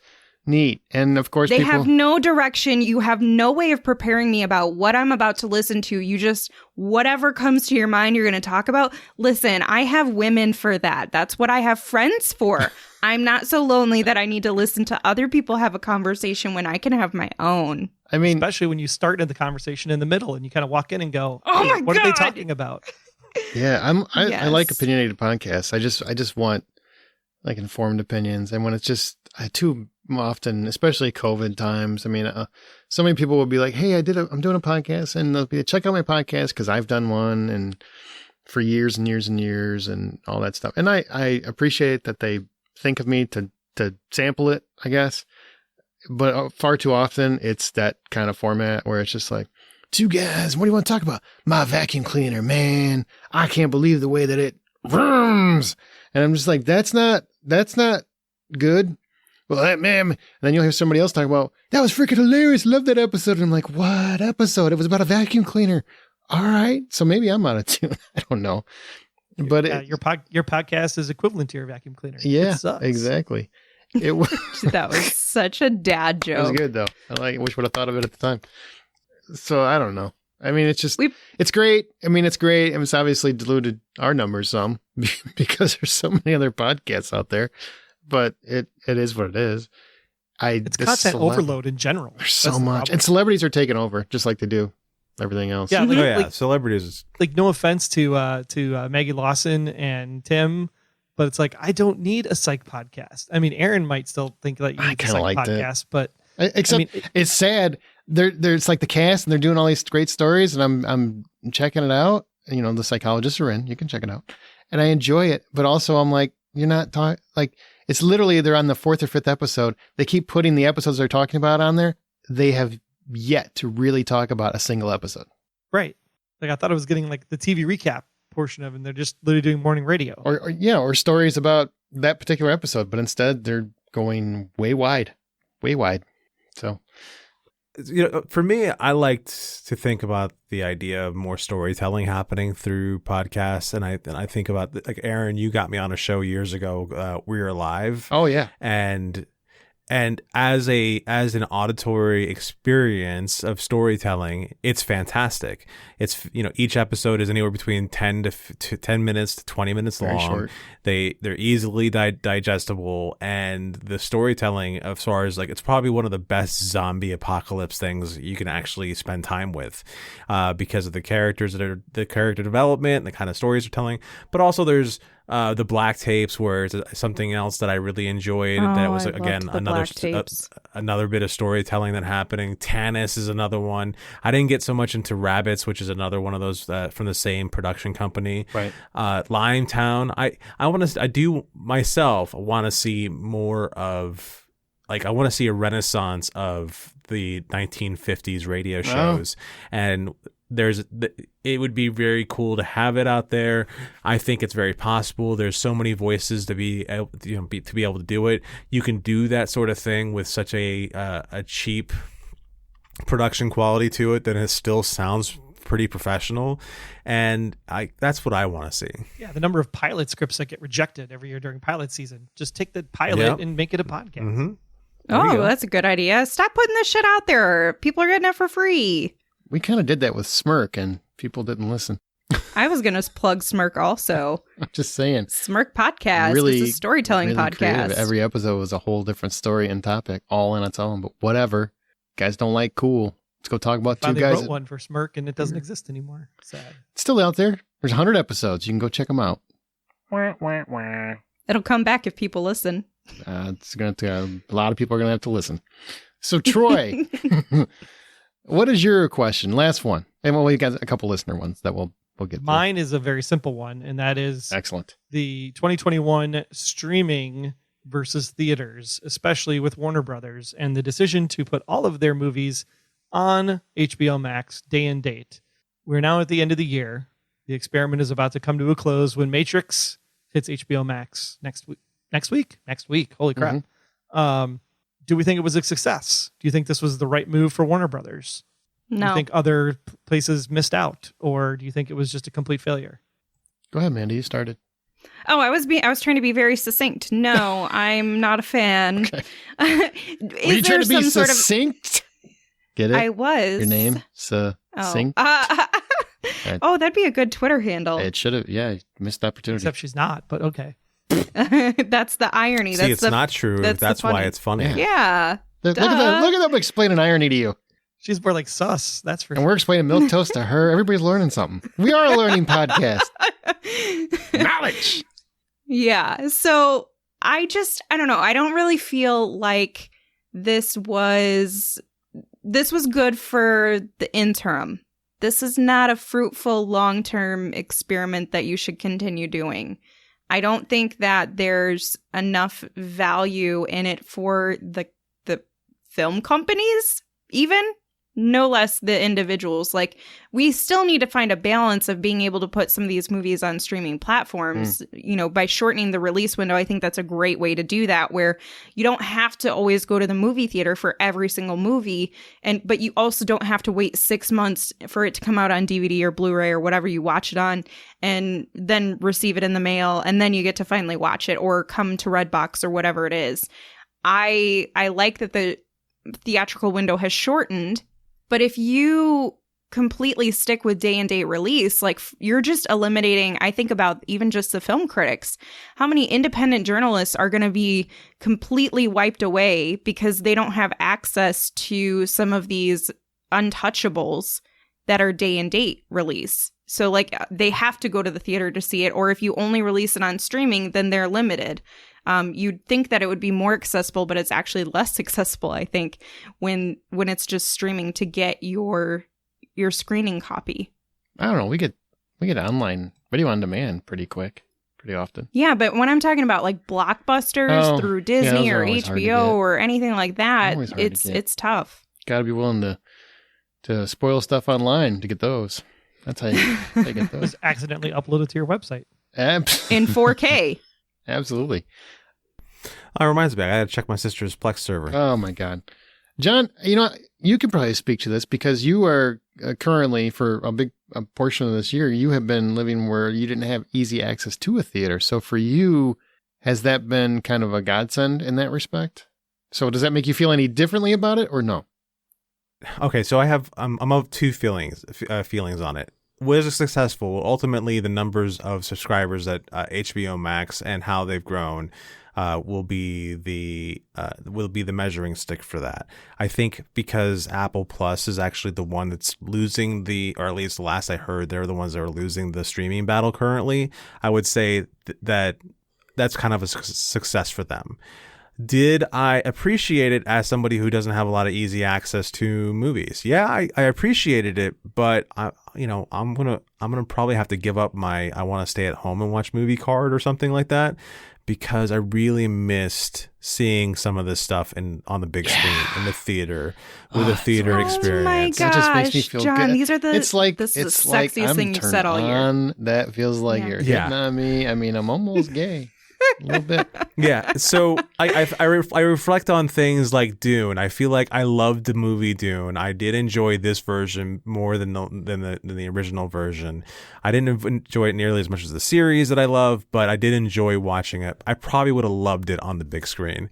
neat. And of course, They people have no direction. You have no way of preparing me about what I'm about to listen to. You just, whatever comes to your mind, you're going to talk about. Listen, I have women for that. That's what I have friends for. I'm not so lonely that I need to listen to other people have a conversation when I can have my own. I mean, Especially when you start in the conversation in the middle and you kind of walk in and go, Oh "Hey, my what are they God." talking about?" yeah, I Yes. like opinionated podcasts. I just want like informed opinions. And when it's just too often, especially COVID times, I mean, so many people will be like, "Hey, I'm doing a podcast," and they'll be, "Check out my podcast because I've done one and for years and years and years and all that stuff." And I appreciate that they think of me to sample it, I guess. But far too often, it's that kind of format where it's just like, "Two guys, what do you want to talk about?" "My vacuum cleaner, man. I can't believe the way that it vrooms." And I'm just like, that's not good. "Well, that man," and then you'll hear somebody else talk about, "That was freaking hilarious. Love that episode." And I'm like, "What episode? It was about a vacuum cleaner." All right. So maybe I'm out of tune. I don't know. But your podcast is equivalent to your vacuum cleaner. yeah, It sucks. exactly. It was, That was such a dad it was joke. good though. I wish would have thought of it at the time. So I don't know. I mean, it's just, We- it's great. I mean, it's great. And it's obviously diluted our numbers some because there's so many other podcasts out there, but it is what it is. It's content overload in general. There's so That's the much. problem. And celebrities are taking over just like they do everything else. Yeah, Oh like, yeah, like, celebrities. like no offense to Maggie Lawson and Tim, but it's like I don't need a psych podcast. I mean, Aaron might still think that you I need a kinda psych liked it. podcast, but Except I mean, it's sad. It's like the cast and they're doing all these great stories and I'm checking it out. You know, the psychologists are in, you can check it out. And I enjoy it. But also I'm like, you're not talking, like, it's literally, they're on the 4th or 5th episode. They keep putting the episodes they're talking about on there. They have yet to really talk about a single episode. right. Like I thought I was getting like the TV recap portion of it, and they're just literally doing morning radio. Or stories about that particular episode. But instead they're going way wide. So For me, I liked to think about the idea of more storytelling happening through podcasts, and I think about like Aaron, you got me on a show years ago, We're Alive, oh yeah. and as an auditory experience of storytelling, it's fantastic. It's each episode is anywhere between 10 minutes to 20 minutes Very long. short. They're easily digestible, and the storytelling as far as like it's probably one of the best zombie apocalypse things you can actually spend time with, because of the characters the character development, and the kind of stories they're telling. But also there's the black tapes, where it's something else that I really enjoyed. That was I again loved the another black tapes. another bit of storytelling that happening. Tannis is another one. I didn't get so much into Rabbits, which is another one of those from the same production company. Right. Limetown. I do myself want to see more of, like, I want to see a renaissance of the 1950s radio shows, and it would be very cool to have it out there. I think it's very possible. There's so many voices to be able to do it. You can do that sort of thing with such a cheap production quality to it that it still sounds pretty professional, and that's what I want to see. Yeah, the number of pilot scripts that get rejected every year during pilot season. Just take the pilot and make it a podcast. Mm-hmm. Oh, that's a good idea. Stop putting this shit out there. People are getting it for free. We kind of did that with Smirk and people didn't listen. I was going to plug Smirk also. I'm just saying. Smirk podcast. Really, It's a storytelling really podcast. creative. Every episode was a whole different story and topic, all in its own. But whatever, guys don't like cool. Let's go talk about two Finally guys. wrote one for Smirk, and it doesn't exist anymore. Sad. It's still out there. There's 100 episodes. You can go check them out. It'll come back if people listen. It's going to a lot of people are going to have to listen. So Troy, what is your question? Last one, and well, we got a couple listener ones that we'll get. Mine is a very simple one, and that is Excellent. the 2021 streaming versus theaters, especially with Warner Brothers, and the decision to put all of their movies on HBO Max day and date. We're now at the end of the year. The experiment is about to come to a close when Matrix hits HBO Max next week. Holy crap. Do we think it was a success? Do you think this was the right move for Warner Brothers? Do you No. think other places missed out, or do you think it was just a complete failure? Go ahead, Mandy. You started. Oh, I was trying to be very succinct. No, I'm not a fan. Okay. Were you trying to be succinct? Get it? I was. Your name? Succinct? Oh, that'd be a good Twitter handle. It should have. Yeah, missed opportunity. Except she's not, but okay. That's the irony. See, it's not true. That's why it's funny. Yeah. Look at them explaining irony to you. She's more like sus. That's for And we're explaining milquetoast to her. Everybody's learning something. We are a learning podcast. Knowledge. Yeah. So I don't know. I don't really feel like this was good for the interim. This is not a fruitful long-term experiment that you should continue doing. I don't think that there's enough value in it for the film companies, even, no less the individuals. Like, we still need to find a balance of being able to put some of these movies on streaming platforms, by shortening the release window. I think that's a great way to do that, where you don't have to always go to the movie theater for every single movie. But you also don't have to wait 6 months for it to come out on DVD or Blu-ray or whatever you watch it on, and then receive it in the mail. And then you get to finally watch it or come to Redbox or whatever it is. I like that the theatrical window has shortened. But if you completely stick with day and date release, like, you're just eliminating, I think about even just the film critics, how many independent journalists are going to be completely wiped away because they don't have access to some of these untouchables that are day and date release. So, like, they have to go to the theater to see it, or if you only release it on streaming, then they're limited. You'd think that it would be more accessible, but it's actually less accessible, I think, when it's just streaming to get your screening copy. I don't know. We get online video on demand pretty often. Yeah, but when I'm talking about like blockbusters through Disney or HBO or anything like that, it's tough. Got to be willing to spoil stuff online to get those. That's how you get those. Just accidentally uploaded to your website in 4K. Absolutely. It reminds me, I got to check my sister's Plex server. Oh my God. John, you could probably speak to this because you are currently, for a portion of this year, you have been living where you didn't have easy access to a theater. So for you, has that been kind of a godsend in that respect? So does that make you feel any differently about it or no? Okay, so I'm of two feelings on it. Was it successful? Ultimately, the numbers of subscribers at HBO Max and how they've grown will be the measuring stick for that. I think because Apple Plus is actually the one that's losing or at least the last I heard, they're the ones that are losing the streaming battle currently. I would say that's kind of a success for them. Did I appreciate it as somebody who doesn't have a lot of easy access to movies? Yeah, I appreciated it, but I'm gonna probably have to give up my I want to stay at home and watch movie card or something like that, because I really missed seeing some of this stuff on the big screen in the theater with a theater experience. Oh my gosh, it just makes me feel John, good. these are this is the sexiest thing you've said all year. That feels like you're hitting on me. I mean, I'm almost gay. A little bit. Yeah. So I reflect on things like Dune. I feel like I loved the movie Dune. I did enjoy this version more than the original version. I didn't enjoy it nearly as much as the series that I love, but I did enjoy watching it. I probably would have loved it on the big screen.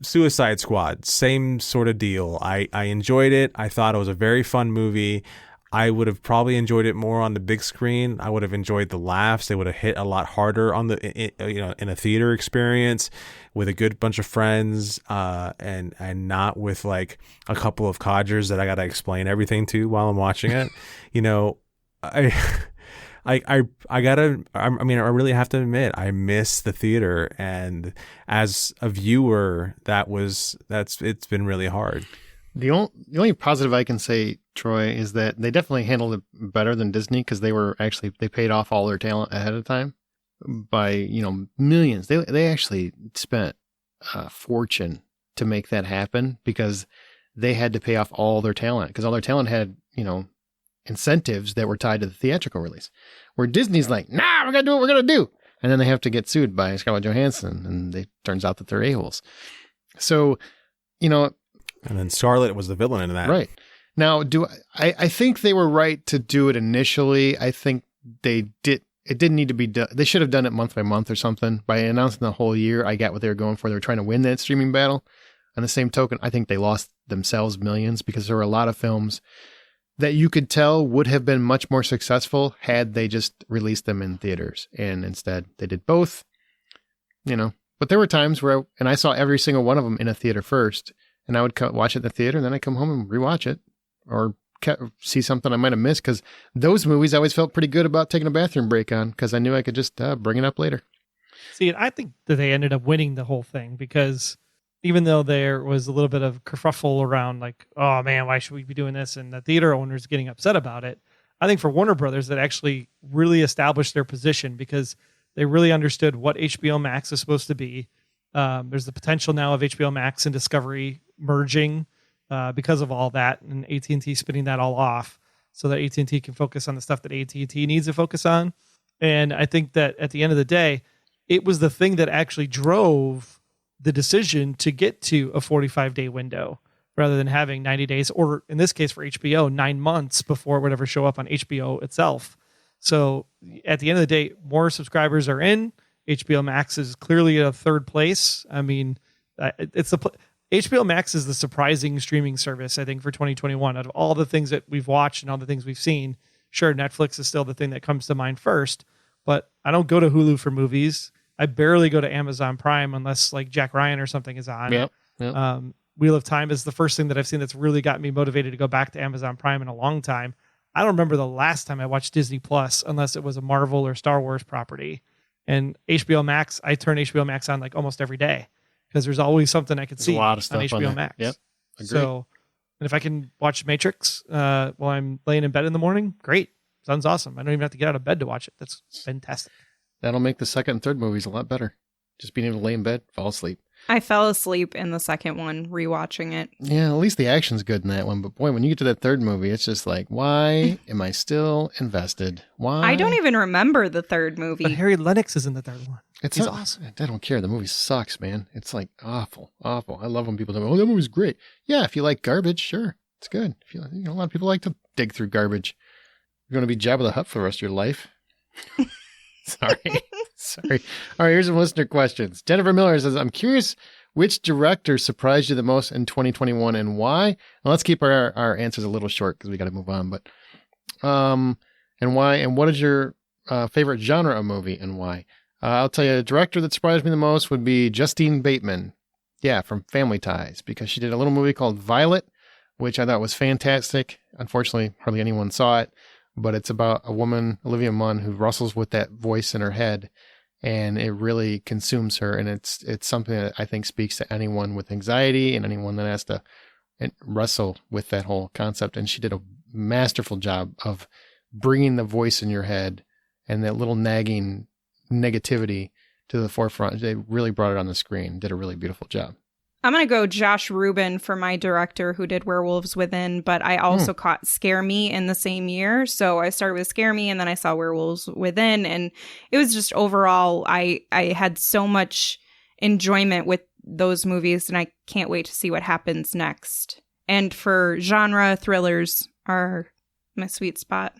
Suicide Squad, same sort of deal. I enjoyed it. I thought it was a very fun movie. I would have probably enjoyed it more on the big screen. I would have enjoyed the laughs. They would have hit a lot harder in a theater experience with a good bunch of friends, and not with like a couple of codgers that I got to explain everything to while I'm watching it. I really have to admit, I miss the theater, and as a viewer, it's been really hard. The only positive I can say, Troy, is that they definitely handled it better than Disney, because they paid off all their talent ahead of time by, millions. They actually spent a fortune to make that happen, because they had to pay off all their talent, because all their talent had, incentives that were tied to the theatrical release, where Disney's like, nah, we're going to do what we're going to do. And then they have to get sued by Scarlett Johansson, and it turns out that they're a-holes. So, and then Scarlett was the villain in that. Right. Now, I think they were right to do it initially. I think they it didn't need to be done. They should have done it month by month or something. By announcing the whole year, I got what they were going for. They were trying to win that streaming battle. On the same token, I think they lost themselves millions because there were a lot of films that you could tell would have been much more successful had they just released them in theaters. And instead, they did both, But there were times where, and I saw every single one of them in a theater first, and I would watch it in the theater, and then I'd come home and rewatch it or see something I might have missed, because those movies I always felt pretty good about taking a bathroom break on because I knew I could just bring it up later. See, and I think that they ended up winning the whole thing because even though there was a little bit of kerfuffle around like, oh man, why should we be doing this? And the theater owners getting upset about it. I think for Warner Brothers, that actually really established their position because they really understood what HBO Max is supposed to be. There's the potential now of HBO Max and Discovery merging because of all that, and AT&T spinning that all off so that AT&T can focus on the stuff that AT&T needs to focus on. And I think that at the end of the day, it was the thing that actually drove the decision to get to a 45-day window rather than having 90 days, or in this case for HBO, 9 months before it would ever show up on HBO itself. So at the end of the day, more subscribers are in. HBO Max is clearly a third place. I mean, HBO Max is the surprising streaming service, I think, for 2021. Out of all the things that we've watched and all the things we've seen, sure, Netflix is still the thing that comes to mind first, but I don't go to Hulu for movies. I barely go to Amazon Prime unless like Jack Ryan or something is on. Yep. Wheel of Time is the first thing that I've seen that's really got me motivated to go back to Amazon Prime in a long time. I don't remember the last time I watched Disney Plus unless it was a Marvel or Star Wars property. And HBO Max, I turn HBO Max on like almost every day because there's always something I could see a lot of stuff on HBO Max. Yep. Agreed. So, and if I can watch Matrix while I'm laying in bed in the morning, great. Sounds awesome. I don't even have to get out of bed to watch it. That's fantastic. That'll make the second and third movies a lot better. Just being able to lay in bed, fall asleep. I fell asleep in the second one, rewatching it. Yeah, at least the action's good in that one. But boy, when you get to that third movie, it's just like, why am I still invested? Why? I don't even remember the third movie. But Harry Lennox is in the third one. He's awesome. I don't care. The movie sucks, man. It's like awful. I love when people tell me, oh, that movie's great. Yeah, if you like garbage, sure. It's good. If you a lot of people like to dig through garbage. You're going to be Jabba the Hutt for the rest of your life. Sorry. All right, here's some listener questions. Jennifer Miller says, I'm curious which director surprised you the most in 2021 and why? And let's keep our answers a little short because we got to move on. But and why? And what is your favorite genre of movie and why? I'll tell you, a director that surprised me the most would be Justine Bateman. Yeah, from Family Ties, because she did a little movie called Violet, which I thought was fantastic. Unfortunately, hardly anyone saw it. But it's about a woman, Olivia Munn, who wrestles with that voice in her head, and it really consumes her. And it's something that I think speaks to anyone with anxiety and anyone that has to wrestle with that whole concept. And she did a masterful job of bringing the voice in your head and that little nagging negativity to the forefront. They really brought it on the screen. Did a really beautiful job. I'm going to go Josh Rubin for my director who did Werewolves Within, but I also caught Scare Me in the same year. So I started with Scare Me and then I saw Werewolves Within, and it was just overall, I had so much enjoyment with those movies, and I can't wait to see what happens next. And for genre, thrillers are my sweet spot.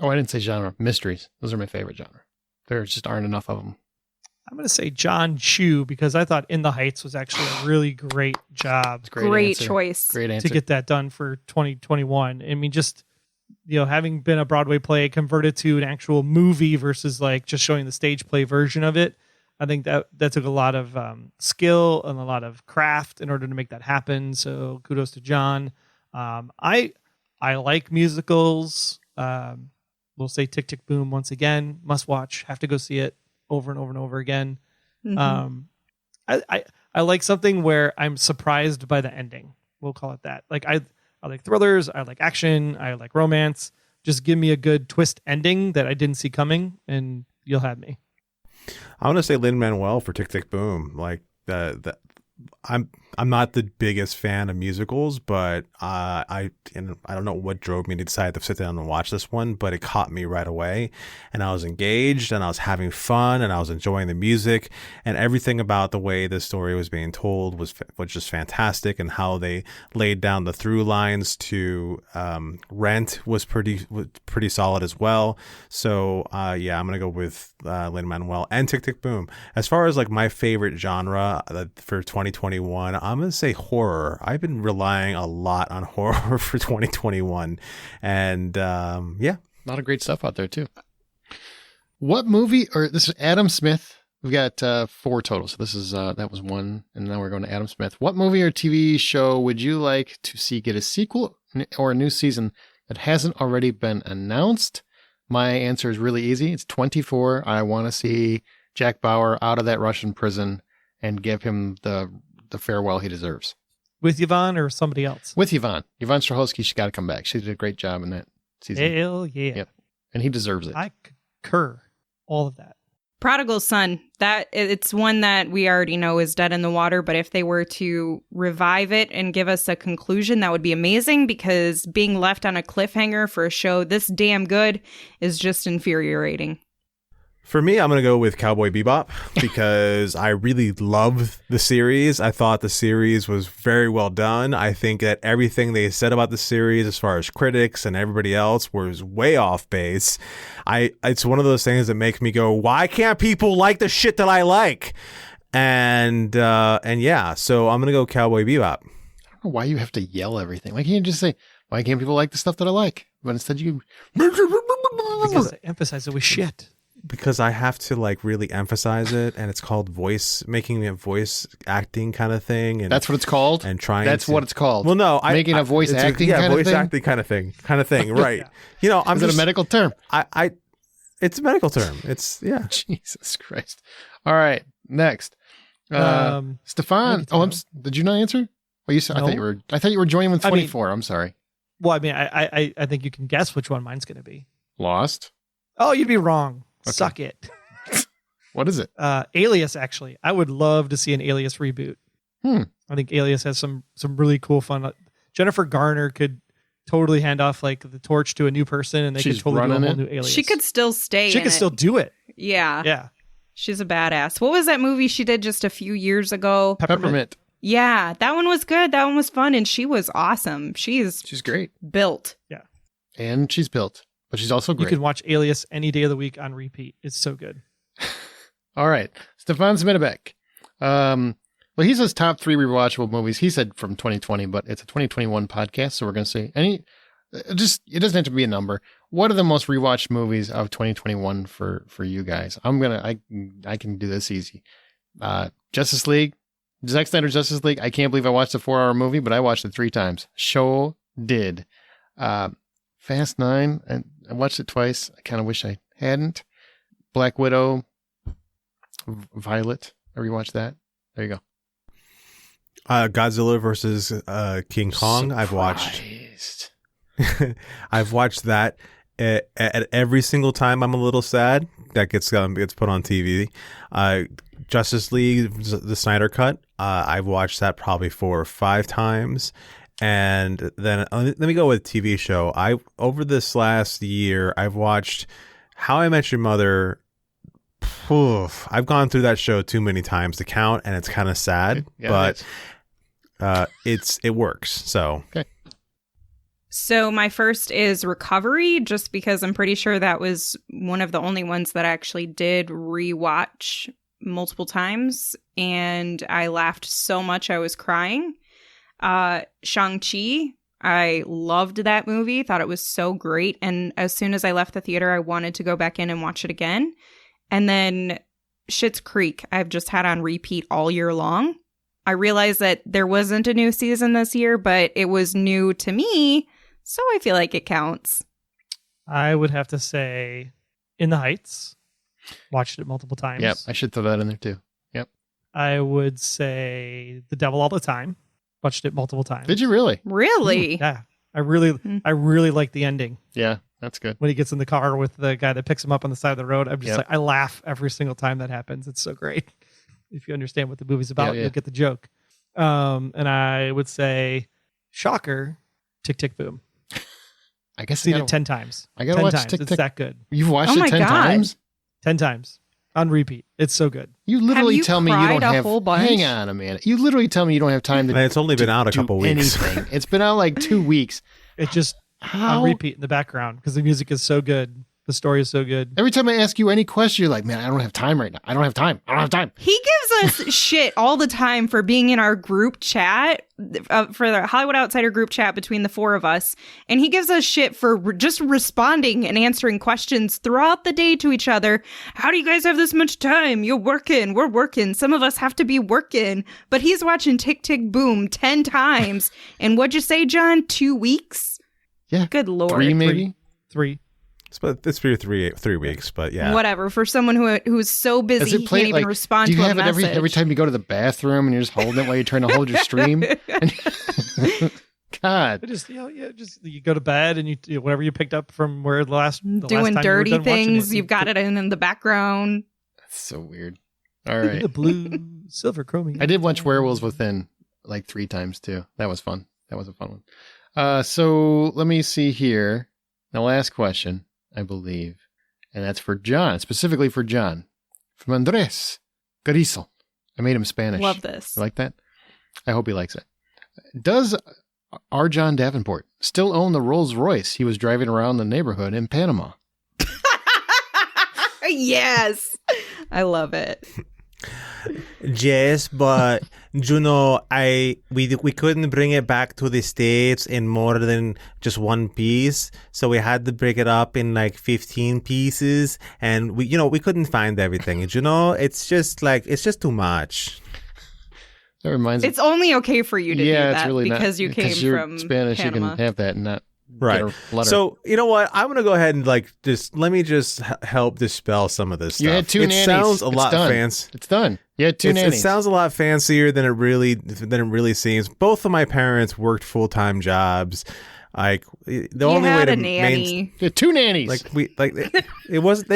Oh, I didn't say genre. Mysteries. Those are my favorite genre. There just aren't enough of them. I'm going to say John Chu because I thought In the Heights was actually a really great job. Great choice. Great answer. To get that done for 2021. I mean, just, having been a Broadway play converted to an actual movie versus like just showing the stage play version of it. I think that took a lot of skill and a lot of craft in order to make that happen. So kudos to John. I like musicals. We'll say Tick, Tick, Boom once again. Must watch. Have to go see it over and over and over again. Mm-hmm. I like something where I'm surprised by the ending. We'll call it that. Like I like thrillers. I like action. I like romance. Just give me a good twist ending that I didn't see coming, and you'll have me. I want to say Lin-Manuel for Tick, Tick, Boom. Like I'm I'm not the biggest fan of musicals, but I don't know what drove me to decide to sit down and watch this one, but it caught me right away, and I was engaged, and I was having fun, and I was enjoying the music, and everything about the way the story was being told was just fantastic, and how they laid down the through lines to Rent was pretty solid as well. So yeah, I'm gonna go with Lin-Manuel and Tick Tick Boom. As far as like my favorite genre for 2021, I'm going to say horror. I've been relying a lot on horror for 2021. And yeah. A lot of great stuff out there, too. What movie, or this is Adam Smith. We've got 4 total. So this is, that was 1. And now we're going to Adam Smith. What movie or TV show would you like to see get a sequel or a new season that hasn't already been announced? My answer is really easy. It's 24. I want to see Jack Bauer out of that Russian prison and give him the farewell he deserves. With Yvonne or somebody else? With Yvonne. Yvonne Strahovski, she's got to come back. She did a great job in that season. Hell yeah. Yep. And he deserves it. I concur. All of that. Prodigal Son. That it's one that we already know is dead in the water, but if they were to revive it and give us a conclusion, that would be amazing, because being left on a cliffhanger for a show this damn good is just infuriating. For me, I'm going to go with Cowboy Bebop because I really loved the series. I thought the series was very well done. I think that everything they said about the series, as far as critics and everybody else, was way off base. It's one of those things that make me go, why can't people like the shit that I like? And yeah, so I'm going to go Cowboy Bebop. I don't know why you have to yell everything. Why can't you just say, why can't people like the stuff that I like? But instead you... Because I emphasize it with shit. Because I have to like really emphasize it, and it's called making a voice acting kind of thing. And that's what it's called? And trying That's what it's called. Well, no. Making a voice acting kind of thing? Yeah, voice acting kind of thing, right. Yeah. You know, Is it a medical term? It's a medical term. It's, yeah. Jesus Christ. All right, next. Stefan. Did you not answer? Well, you said, No. I thought you were joining with 24. I'm sorry. Well, I mean, I think you can guess which one mine's going to be. Lost. Oh, you'd be wrong. Okay. Suck it. What is it? Alias, actually. I would love to see an Alias reboot. I think Alias has some really cool fun. Jennifer Garner could totally hand off like the torch to a new person, and they could totally do a whole new Alias. She could still stay. She could still do it. Yeah. Yeah. She's a badass. What was that movie she did just a few years ago? Peppermint. Yeah, that one was good. That one was fun, and she was awesome. She's great. built. Yeah. And she's built. But she's also great. You can watch Alias any day of the week on repeat. It's so good. All right. Stefan Smitterbeck. Well, he says top 3 rewatchable movies. He said from 2020, but it's a 2021 podcast, so we're going to say it doesn't have to be a number. What are the most rewatched movies of 2021 for you guys? I can do this easy. Justice League. Zack Snyder's Justice League. I can't believe I watched a 4-hour movie, but I watched it 3 times. Show did. Fast 9. I watched it twice. I kind of wish I hadn't. Black Widow. Violet. I rewatched that. There you go. Godzilla versus King Kong. Surprised. I've watched that at every single time. I'm a little sad that gets put on TV. Justice League, the Snyder Cut. I've watched that probably 4 or 5 times. And then let me go with TV show. Over this last year, I've watched How I Met Your Mother. I've gone through that show too many times to count, and it's kind of sad, but it works. So, okay. So my first is Recovery, just because I'm pretty sure that was one of the only ones that I actually did rewatch multiple times, and I laughed so much I was crying. Shang-Chi, I loved that movie, thought it was so great, and as soon as I left the theater, I wanted to go back in and watch it again. And then Schitt's Creek, I've just had on repeat all year long. I realized that there wasn't a new season this year, but it was new to me, so I feel like it counts. I would have to say In the Heights. Watched it multiple times. Yep, I should throw that in there too. Yep. I would say The Devil All the Time. Watched it multiple times. Did you really? Really? Yeah. I really like the ending. Yeah, that's good. When he gets in the car with the guy that picks him up on the side of the road, I'm just like, I laugh every single time that happens. It's so great. If you understand what the movie's about, you'll get the joke. And I would say, shocker, Tick Tick Boom. I guess Seen it 10 times. I gotta 10 watch times. Tick It's Tick. that good. You've watched Oh it my 10 God. times? 10 times on repeat. It's so good. You literally you tell me you don't cried a have. whole bunch? Hang on, Amanda. You literally tell me you don't have time to. And it's only been out a do couple weeks. Anything. It's been out like 2 weeks. It just How? on repeat in the background because the music is so good. The story is so good. Every time I ask you any question, you're like, man, I don't have time right now. I don't have time. I don't have time. He gives us shit all the time for being in our group chat, for the Hollywood Outsider group chat between the four of us. And he gives us shit for just responding and answering questions throughout the day to each other. How do you guys have this much time? You're working. We're working. Some of us have to be working. But he's watching Tick Tick Boom 10 times. And what'd you say, John? 2 weeks? Yeah. Good Lord. 3 maybe? 3. It's been 3 weeks, but yeah. Whatever. For someone who's so busy, Does it he play, can't even like, respond do you to a have it message. every time you go to the bathroom and you're just holding it while you're trying to hold your stream? God. It just you go to bed and you whatever you picked up from where the last Doing time you were dirty done watching things. it, You've got it in the background. That's so weird. All right. The blue silver chromium. I did watch Werewolves Within like 3 times too. That was fun. That was a fun one. So let me see here. The last question, I believe. And that's for John, specifically for John. From Andres Carrizo. I made him Spanish. Love this. You like that? I hope he likes it. Does our John Davenport still own the Rolls Royce he was driving around the neighborhood in Panama? Yes. I love it. Yes, but you know, we couldn't bring it back to the States in more than just one piece, so we had to break it up in like 15 pieces, and we couldn't find everything. It's just too much. That reminds me. It's only okay for you to do it's that really because not, you came you're from Spanish. Panama. You can have that and not Right. get a letter. So you know what? I'm gonna go ahead and let me just help dispel some of this stuff. You had 2 nannies. It sounds a It's lot done. fancy. It's done. You had 2 It nannies. sounds a lot fancier than it really seems. Both of my parents worked full-time jobs. Like the You only way had to a nanny. You had 2 nannies. it wasn't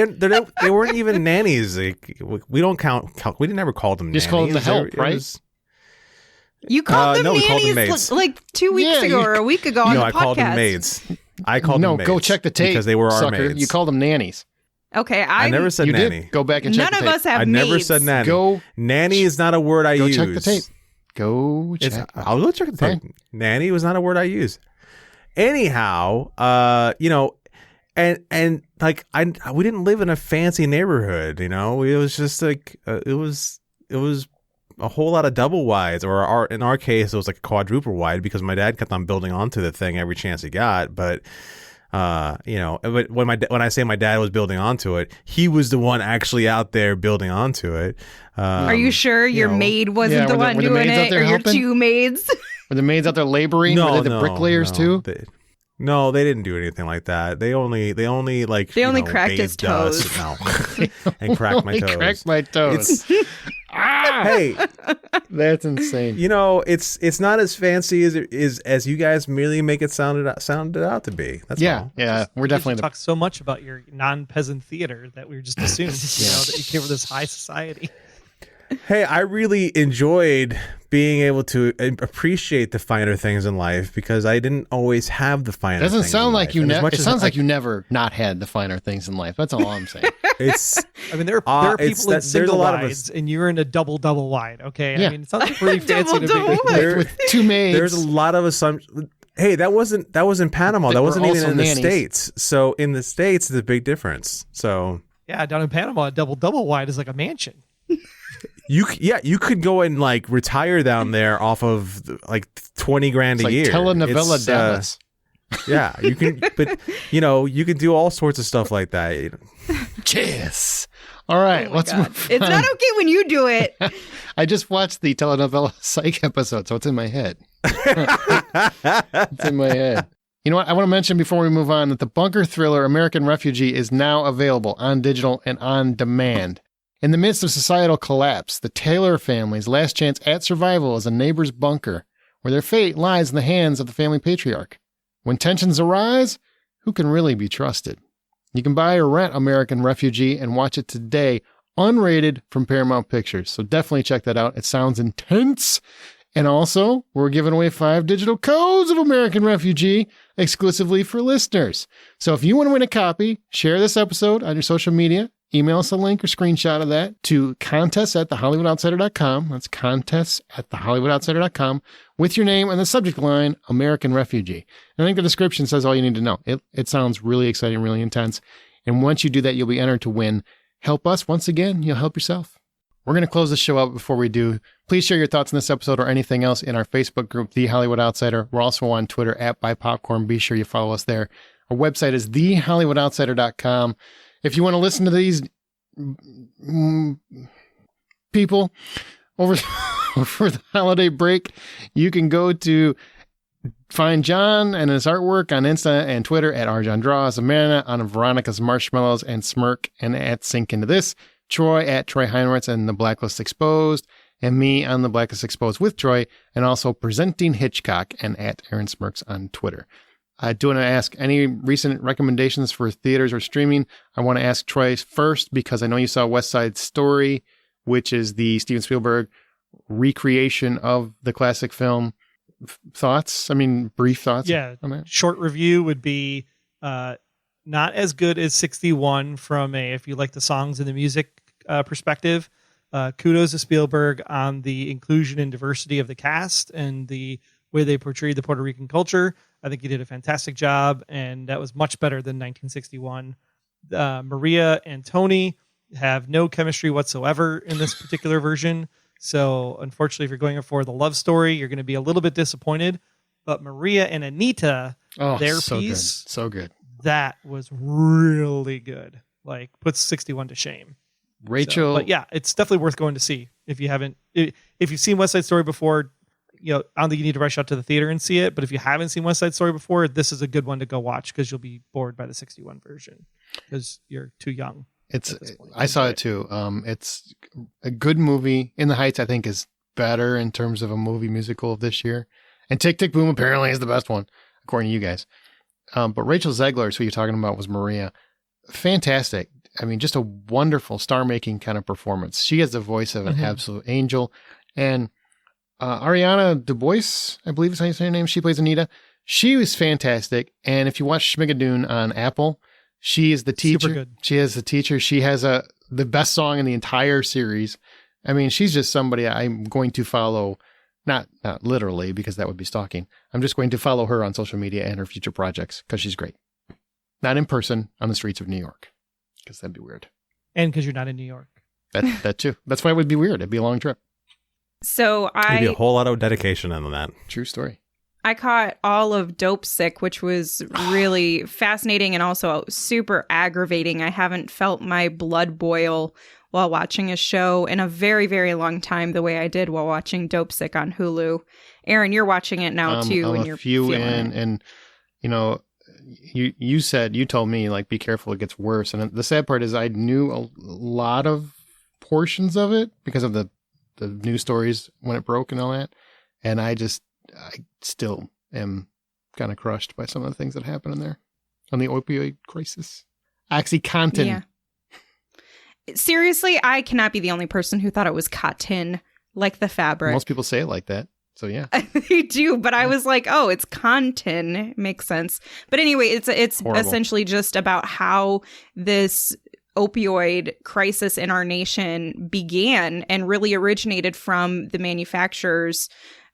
they weren't even nannies. Like, we don't count. We didn't ever call them. Just nannies. call them the help, It right? was- You called them no, we called them nannies maids. like 2 weeks Yeah, ago you- or a week ago on No, the I podcast. called them maids. I called no, them maids. go check the tape because they were our sucker. maids. You called them nannies. Okay, I never said You nanny. did. Go back and check None the of tape. us have I never maids. said nanny. Go. Nanny is not a word I Go use. check the tape. Go check. I'll go check the tape. Fine. Nanny was not a word I use. Anyhow, and like we didn't live in a fancy neighborhood. It was just like it was a whole lot of double wides, or in our case, it was like a quadruple wide because my dad kept on building onto the thing every chance he got. But but when I say my dad was building onto it, he was the one actually out there building onto it. Are you sure your maid wasn't yeah, the were the- one were the doing maids out it, there or your helping? 2 maids? Were the maids out there laboring? Were they the bricklayers too? No, they didn't do anything like that. They only cracked his bathed us. toes. No, and cracked my Only toes. Cracked my toes. Hey, That's insane. it's not as fancy as you guys merely make it sounded out to be. That's all. Yeah, we're definitely talk so much about your non-peasant theater that we just assumed that you came from this high society. Hey, I really enjoyed being able to appreciate the finer things in life because I didn't always have the finer Doesn't things sound in like life. you And as never. much It as sounds like you never not had the finer things in life. That's all I'm saying. It's I mean, there are it's people in that- there's single a lot of wides, us- and you're in a double wide. Okay, Yeah. I mean, it sounds pretty fancy to Double be. wide. With 2 maids. there's a lot of assumptions. Hey, that wasn't in Panama. That That were wasn't even also in the nannies. States. So in the States, there's a big difference. So Yeah, down in Panama, a double wide is like a mansion. you could go and like retire down there off of like 20 grand It's a like year. telenovela It's, Dallas. yeah, you can, but you can do all sorts of stuff like that. Cheers. All right, Oh my let's God. move It's on. not okay when you do it. I just watched the telenovela Psych episode, so it's in my head. It's in my head. You know what? I want to mention before we move on that the bunker thriller American Refugee is now available on digital and on demand. In the midst of societal collapse, the Taylor family's last chance at survival is a neighbor's bunker, where their fate lies in the hands of the family patriarch. When tensions arise, who can really be trusted? You can buy or rent American Refugee and watch it today, unrated from Paramount Pictures. So definitely check that out. It sounds intense And also, we're giving away 5 digital codes of American Refugee exclusively for listeners. So if you want to win a copy, share this episode on your social media, email us a link or screenshot of that to contests@thehollywoodoutsiders.com. That's contests@thehollywoodoutsiders.com with your name and the subject line, American Refugee. And I think the description says all you need to know. It sounds really exciting, really intense. And once you do that, you'll be entered to win. Help us. Once again, you'll help yourself. We're going to close the show out. Before we do, please share your thoughts on this episode or anything else in our Facebook group, The Hollywood Outsider. We're also on Twitter @BuyPopcorn. Be sure you follow us there. Our website is thehollywoodoutsiders.com. If you want to listen to these people over the holiday break, you can go to find John and his artwork on Insta and Twitter @RJohnDraws, Amanda on Veronica's Marshmallows and Smirk, and @Sync Into This. Troy @Troy Heinrichs and the Blacklist Exposed, and me on the Blacklist Exposed with Troy, and also Presenting Hitchcock and @Aaron Smirks on Twitter. I do want to ask any recent recommendations for theaters or streaming. I want to ask Troy first because I know you saw West Side Story, which is the Steven Spielberg recreation of the classic film. Thoughts? I mean, brief thoughts. Yeah. On that? Short review would be not as good as 61 from if you like the songs and the music perspective. Kudos to Spielberg on the inclusion and diversity of the cast and the way they portrayed the Puerto Rican culture. I think he did a fantastic job, and that was much better than 1961. Maria and Tony have no chemistry whatsoever in this particular version. So unfortunately, if you're going for the love story, you're going to be a little bit disappointed. But Maria and Anita, their so piece, good. So good. that was really good. Like, puts 61 to shame. Rachel. But yeah, it's definitely worth going to see if you haven't. If you've seen West Side Story before, I don't think you need to rush out to the theater and see it. But if you haven't seen West Side Story before, this is a good one to go watch because you'll be bored by the 61 version because you're too young. I saw it too. It's a good movie. In the Heights, I think, is better in terms of a movie musical of this year. And Tick, Tick, Boom apparently is the best one, according to you guys. But Rachel Zegler, who you're talking about, was Maria. Fantastic. I mean, just a wonderful star-making kind of performance. She has the voice of an absolute angel. And Ariana DeBois, I believe is how you say her name. She plays Anita. She was fantastic. And if you watch Schmigadoon on Apple, she is the teacher. Super good. She is the teacher. She has the best song in the entire series. I mean, she's just somebody I'm going to follow. Not literally, because that would be stalking. I'm just going to follow her on social media and her future projects because she's great. Not in person on the streets of New York, because that'd be weird. And because you're not in New York. That too. That's why it would be weird. It'd be a long trip. So There'd be a whole lot of dedication on that. True story. I caught all of Dope Sick, which was really fascinating and also super aggravating. I haven't felt my blood boil while watching a show in a very, very long time the way I did while watching Dope Sick on Hulu. Aaron, you're watching it now too. I'm and a you're few feeling in, it. and you told me, like, be careful, it gets worse. And the sad part is I knew a lot of portions of it because of the news stories when it broke and all that. And I still am kind of crushed by some of the things that happen in there on the opioid crisis. OxyContin. Yeah. Seriously, I cannot be the only person who thought it was cotton, like the fabric. Most people say it like that. So yeah. They do, but I was like, oh, it's contin. Makes sense. But anyway, it's Horrible. essentially just about how this opioid crisis in our nation began and really originated from the manufacturers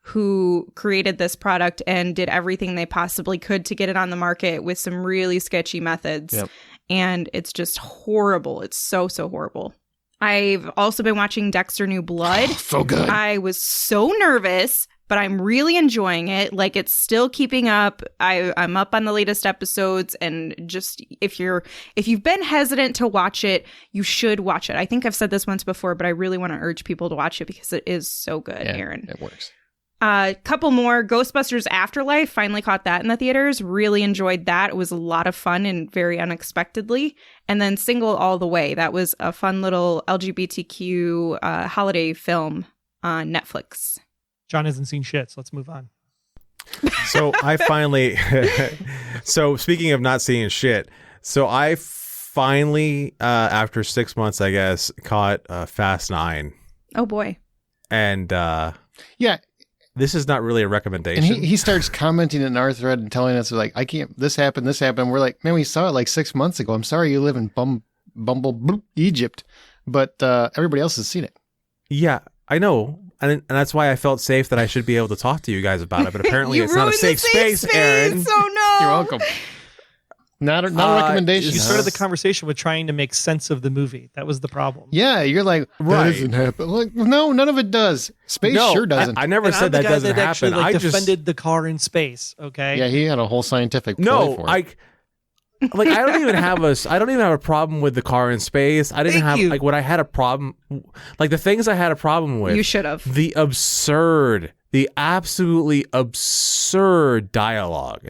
who created this product and did everything they possibly could to get it on the market with some really sketchy methods. Yep. And it's just horrible. It's so, so horrible. I've also been watching Dexter New Blood. So good. I was so nervous, but I'm really enjoying it. Like, it's still keeping up. I'm up on the latest episodes, and just if you've been hesitant to watch it, you should watch it. I think I've said this once before, but I really want to urge people to watch it because it is so good, Yeah, Aaron. it works. Couple more. Ghostbusters Afterlife. Finally caught that in the theaters. Really enjoyed that. It was a lot of fun and very unexpectedly. And then Single All the Way. That was a fun little LGBTQ holiday film on Netflix. John hasn't seen shit, so let's move on. So I finally, so speaking of not seeing shit, so I finally, after 6 months, I guess, caught Fast 9. Oh boy. And Yeah. this is not really a And recommendation. he starts commenting in our thread and telling us, like, I can't, this happened. We're like, man, we saw it like 6 months ago. I'm sorry you live in Egypt, but everybody else has seen it. Yeah, I know. And that's why I felt safe that I should be able to talk to you guys about it. But apparently it's not a safe space, Aaron. Oh, no. You're welcome. Not a recommendation. You started the conversation with trying to make sense of the movie. That was the problem. Yeah, you're like, that doesn't happen. Like, no, none of it does. Space sure doesn't. I never said that doesn't happen. Actually, I defended the car in space. Okay. Yeah, he had a whole scientific play for it. I don't even have a problem with the car in space. I didn't have what I had a problem, like the things I had a problem with. You should have. The absolutely absurd dialogue.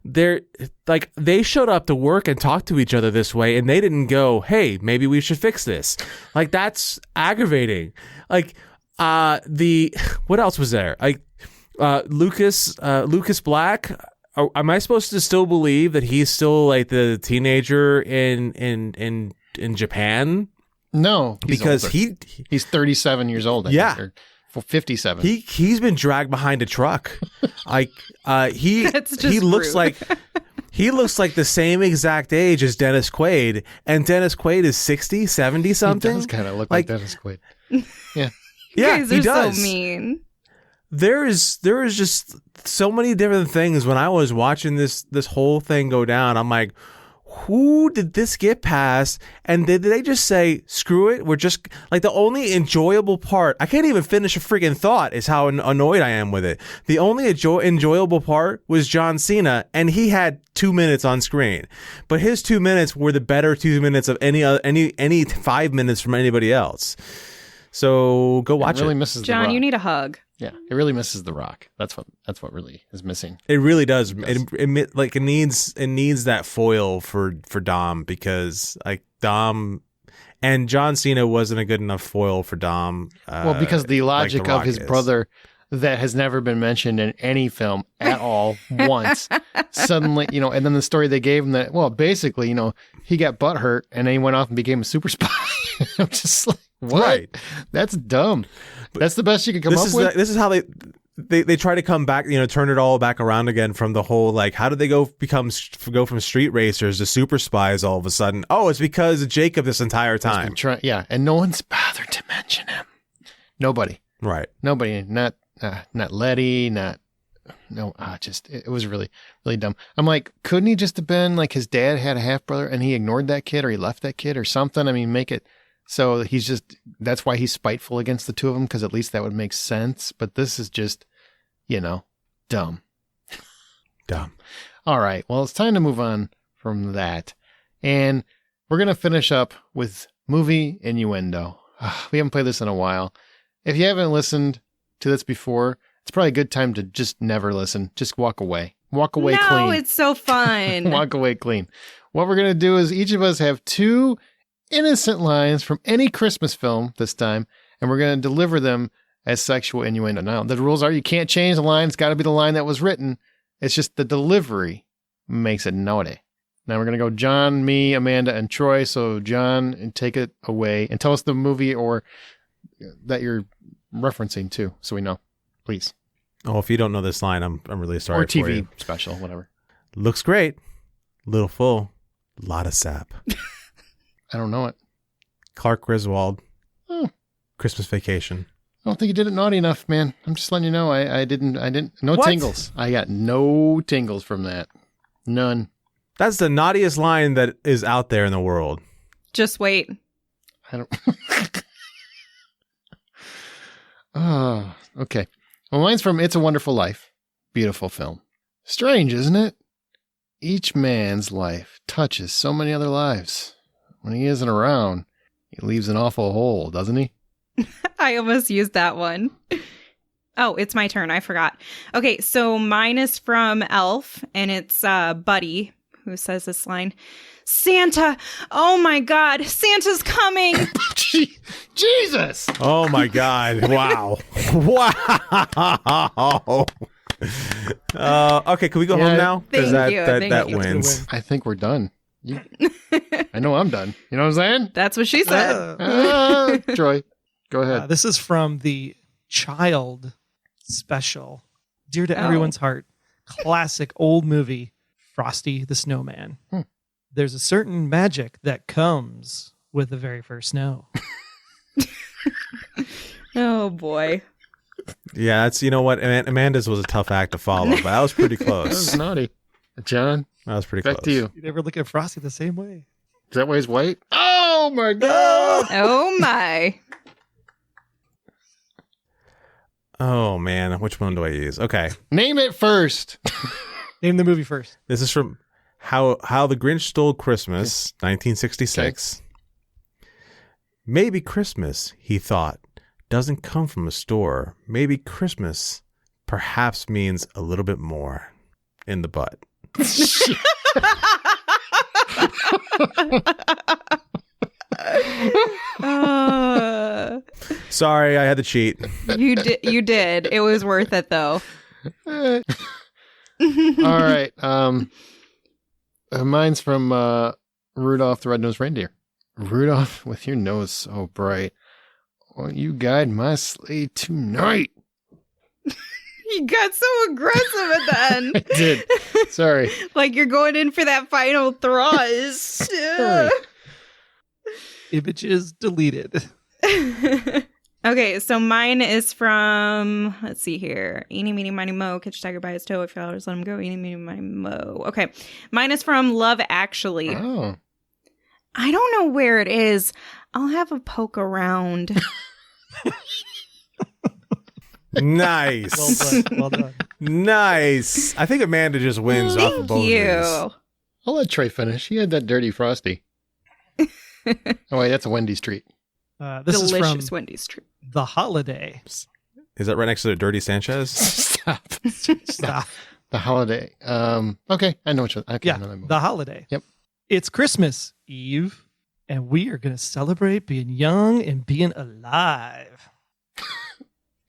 They showed up to work and talked to each other this way, and they didn't go, "Hey, maybe we should fix this." Like, that's aggravating. Like, what else was there? Like, Lucas Black. Am I supposed to still believe that he's still like the teenager in Japan? No, because older. He's 37 years old. I think, or 57. He's been dragged behind a truck. He looks like the same exact age as Dennis Quaid, and Dennis Quaid is 60, 70 something. He does kind of look like Dennis Quaid. Yeah, You guys are he does. so mean. There is just so many different things. When I was watching this whole thing go down, I'm like, who did this get past? And did they just say, screw it? We're just like, the only enjoyable part, I can't even finish a freaking thought, is how annoyed I am with it. The only enjoyable part was John Cena, and he had 2 minutes on screen, but his 2 minutes were the better 2 minutes of any 5 minutes from anybody else. So go watch it. Really misses John, the Rock. you need a hug. Yeah, it really misses The Rock. That's what really is missing. It really does. It needs that foil for Dom, because like Dom and John Cena wasn't a good enough foil for Dom. Well, because the logic like The of Rock his is. brother that has never been mentioned in any film at all once. Suddenly, and then the story they gave him that, well, basically, he got butthurt and then he went off and became a super spy. I'm just like, what? Right. That's dumb. That's the best you could come up with? This is how they try to come back, turn it all back around again from the whole, like, how did they go from street racers to super spies all of a sudden? Oh, it's because of Jacob this entire time. And no one's bothered to mention him. Nobody. Right. Nobody. Not Letty, it was really, really dumb. I'm like, couldn't he just have been like his dad had a half brother and he ignored that kid or he left that kid or something? I mean, make it so that's why he's spiteful against the two of them, because at least that would make sense. But this is just, dumb. Dumb. All right. Well, it's time to move on from that. And we're going to finish up with Movie Innuendo. We haven't played this in a while. If you haven't listened to this before, it's probably a good time to just never listen. Just walk away. Walk away clean. No, it's so fun. Walk away clean. What we're going to do is each of us have 2 innocent lines from any Christmas film this time, and we're going to deliver them as sexual innuendo. Now, the rules are you can't change the line. It's got to be the line that was written. It's just the delivery makes it naughty. Now we're going to go John, me, Amanda, and Troy. So John, take it away and tell us the movie or that you're referencing to, so we know, please. Oh, if you don't know this line, I'm really sorry. Or TV for you. special, whatever. Looks great, little full, lot of sap. I don't know it. Clark Griswold. Oh. Christmas Vacation. I don't think you did it naughty enough, man. I'm just letting you know. I didn't. No What? tingles. I got no tingles from that. None. That's the naughtiest line that is out there in the world. Just wait. I don't. Oh, okay. Well, mine's from It's a Wonderful Life. Beautiful film. Strange, isn't it? Each man's life touches so many other lives. When he isn't around, he leaves an awful hole, doesn't he? I almost used that one. Oh, it's my turn. I forgot. Okay, so mine is from Elf, and it's Buddy who says this line. Santa! Oh my God! Santa's coming! Jesus! Oh my God! Wow! Wow! Okay, can we go home now? Thank you. That wins. I think we're done. I know I'm done. You know what I'm saying? That's what she said. Troy, go ahead. This is from the Child special, dear to Oh. everyone's heart, classic old movie, Frosty the Snowman. There's a certain magic that comes with the very first snow. Oh boy. Yeah, that's, you know what? Amanda's was a tough act to follow, but that was pretty That close. was naughty. John, That was pretty back close. to you. You never look at Frosty the same way. Is that why he's white? Oh my god! Oh my. Oh man, which one do I use? Okay, Name it first. Name the movie first. this is from How the Grinch Stole Christmas, 1966. Maybe Christmas, he thought, doesn't come from a store. Maybe Christmas perhaps means a little bit more in the butt. Sorry, I had to cheat. You did. It was worth it though. All right. Mine's from Rudolph the Red-Nosed Reindeer. Rudolph, with your nose so bright, won't you guide my sleigh tonight? You got so aggressive at the end. I did. Sorry. Like you're going in for that final thrust. Sorry. Images deleted. Okay, so mine is from, let's see here. Eeny, meeny, miny, mo. Catch a tiger by his toe. If y'all just let him go. Eeny, meeny, miny, mo. Okay, mine is from Love Actually. Oh. I don't know where it is. I'll have a poke around. Nice. Well done. Well done. Nice. I think Amanda just wins off of Thank both of these. you. I'll let Trey finish. He had that dirty Frosty. Oh, wait, that's a Wendy's treat. This Delicious is from Wendy's treat. The Holiday. Is that right next to Dirty Sanchez? Stop. Stop. The Holiday. Okay, I know what you're... Okay, I know that Yeah, movie. The Holiday. Yep. It's Christmas Eve, and we are going to celebrate being young and being alive.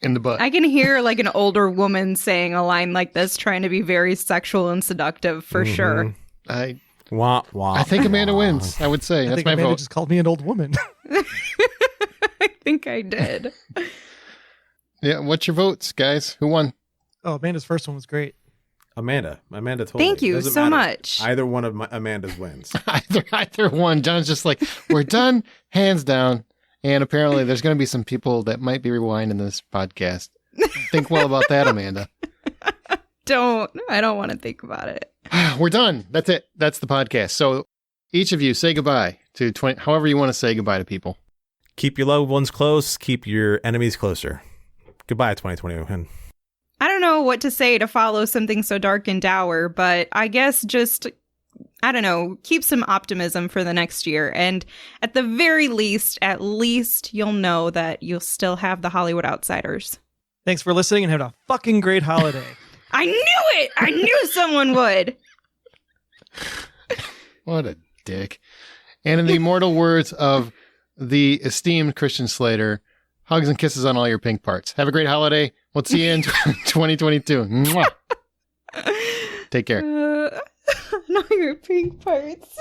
In the butt. I can hear like an older woman saying a line like this, trying to be very sexual and seductive for sure. I Wah, wah, think Amanda wah. wins, I would say. I That's think my Amanda vote. just called me an old woman. I think I did. Yeah, what's your votes, guys? Who won? Oh, Amanda's first one was great. Amanda told Thank me. you Doesn't so matter. much. Either one of Amanda's wins. Either one. John's just like, we're done, hands down. And apparently there's going to be some people that might be rewinding this podcast. Think well about that, Amanda. I don't want to think about it. We're done. That's it. That's the podcast. So each of you say goodbye to however you want to say goodbye to people. Keep your loved ones close. Keep your enemies closer. Goodbye, 2021. I don't know what to say to follow something so dark and dour, but I guess just, I don't know, keep some optimism for the next year. And at the very least, you'll know that you'll still have the Hollywood Outsiders. Thanks for listening and have a fucking great holiday. I knew it! I knew someone would! What a dick. And in the immortal words of the esteemed Christian Slater, hugs and kisses on all your pink parts. Have a great holiday. We'll see you in 2022. Mwah. Take care. Not your pink parts.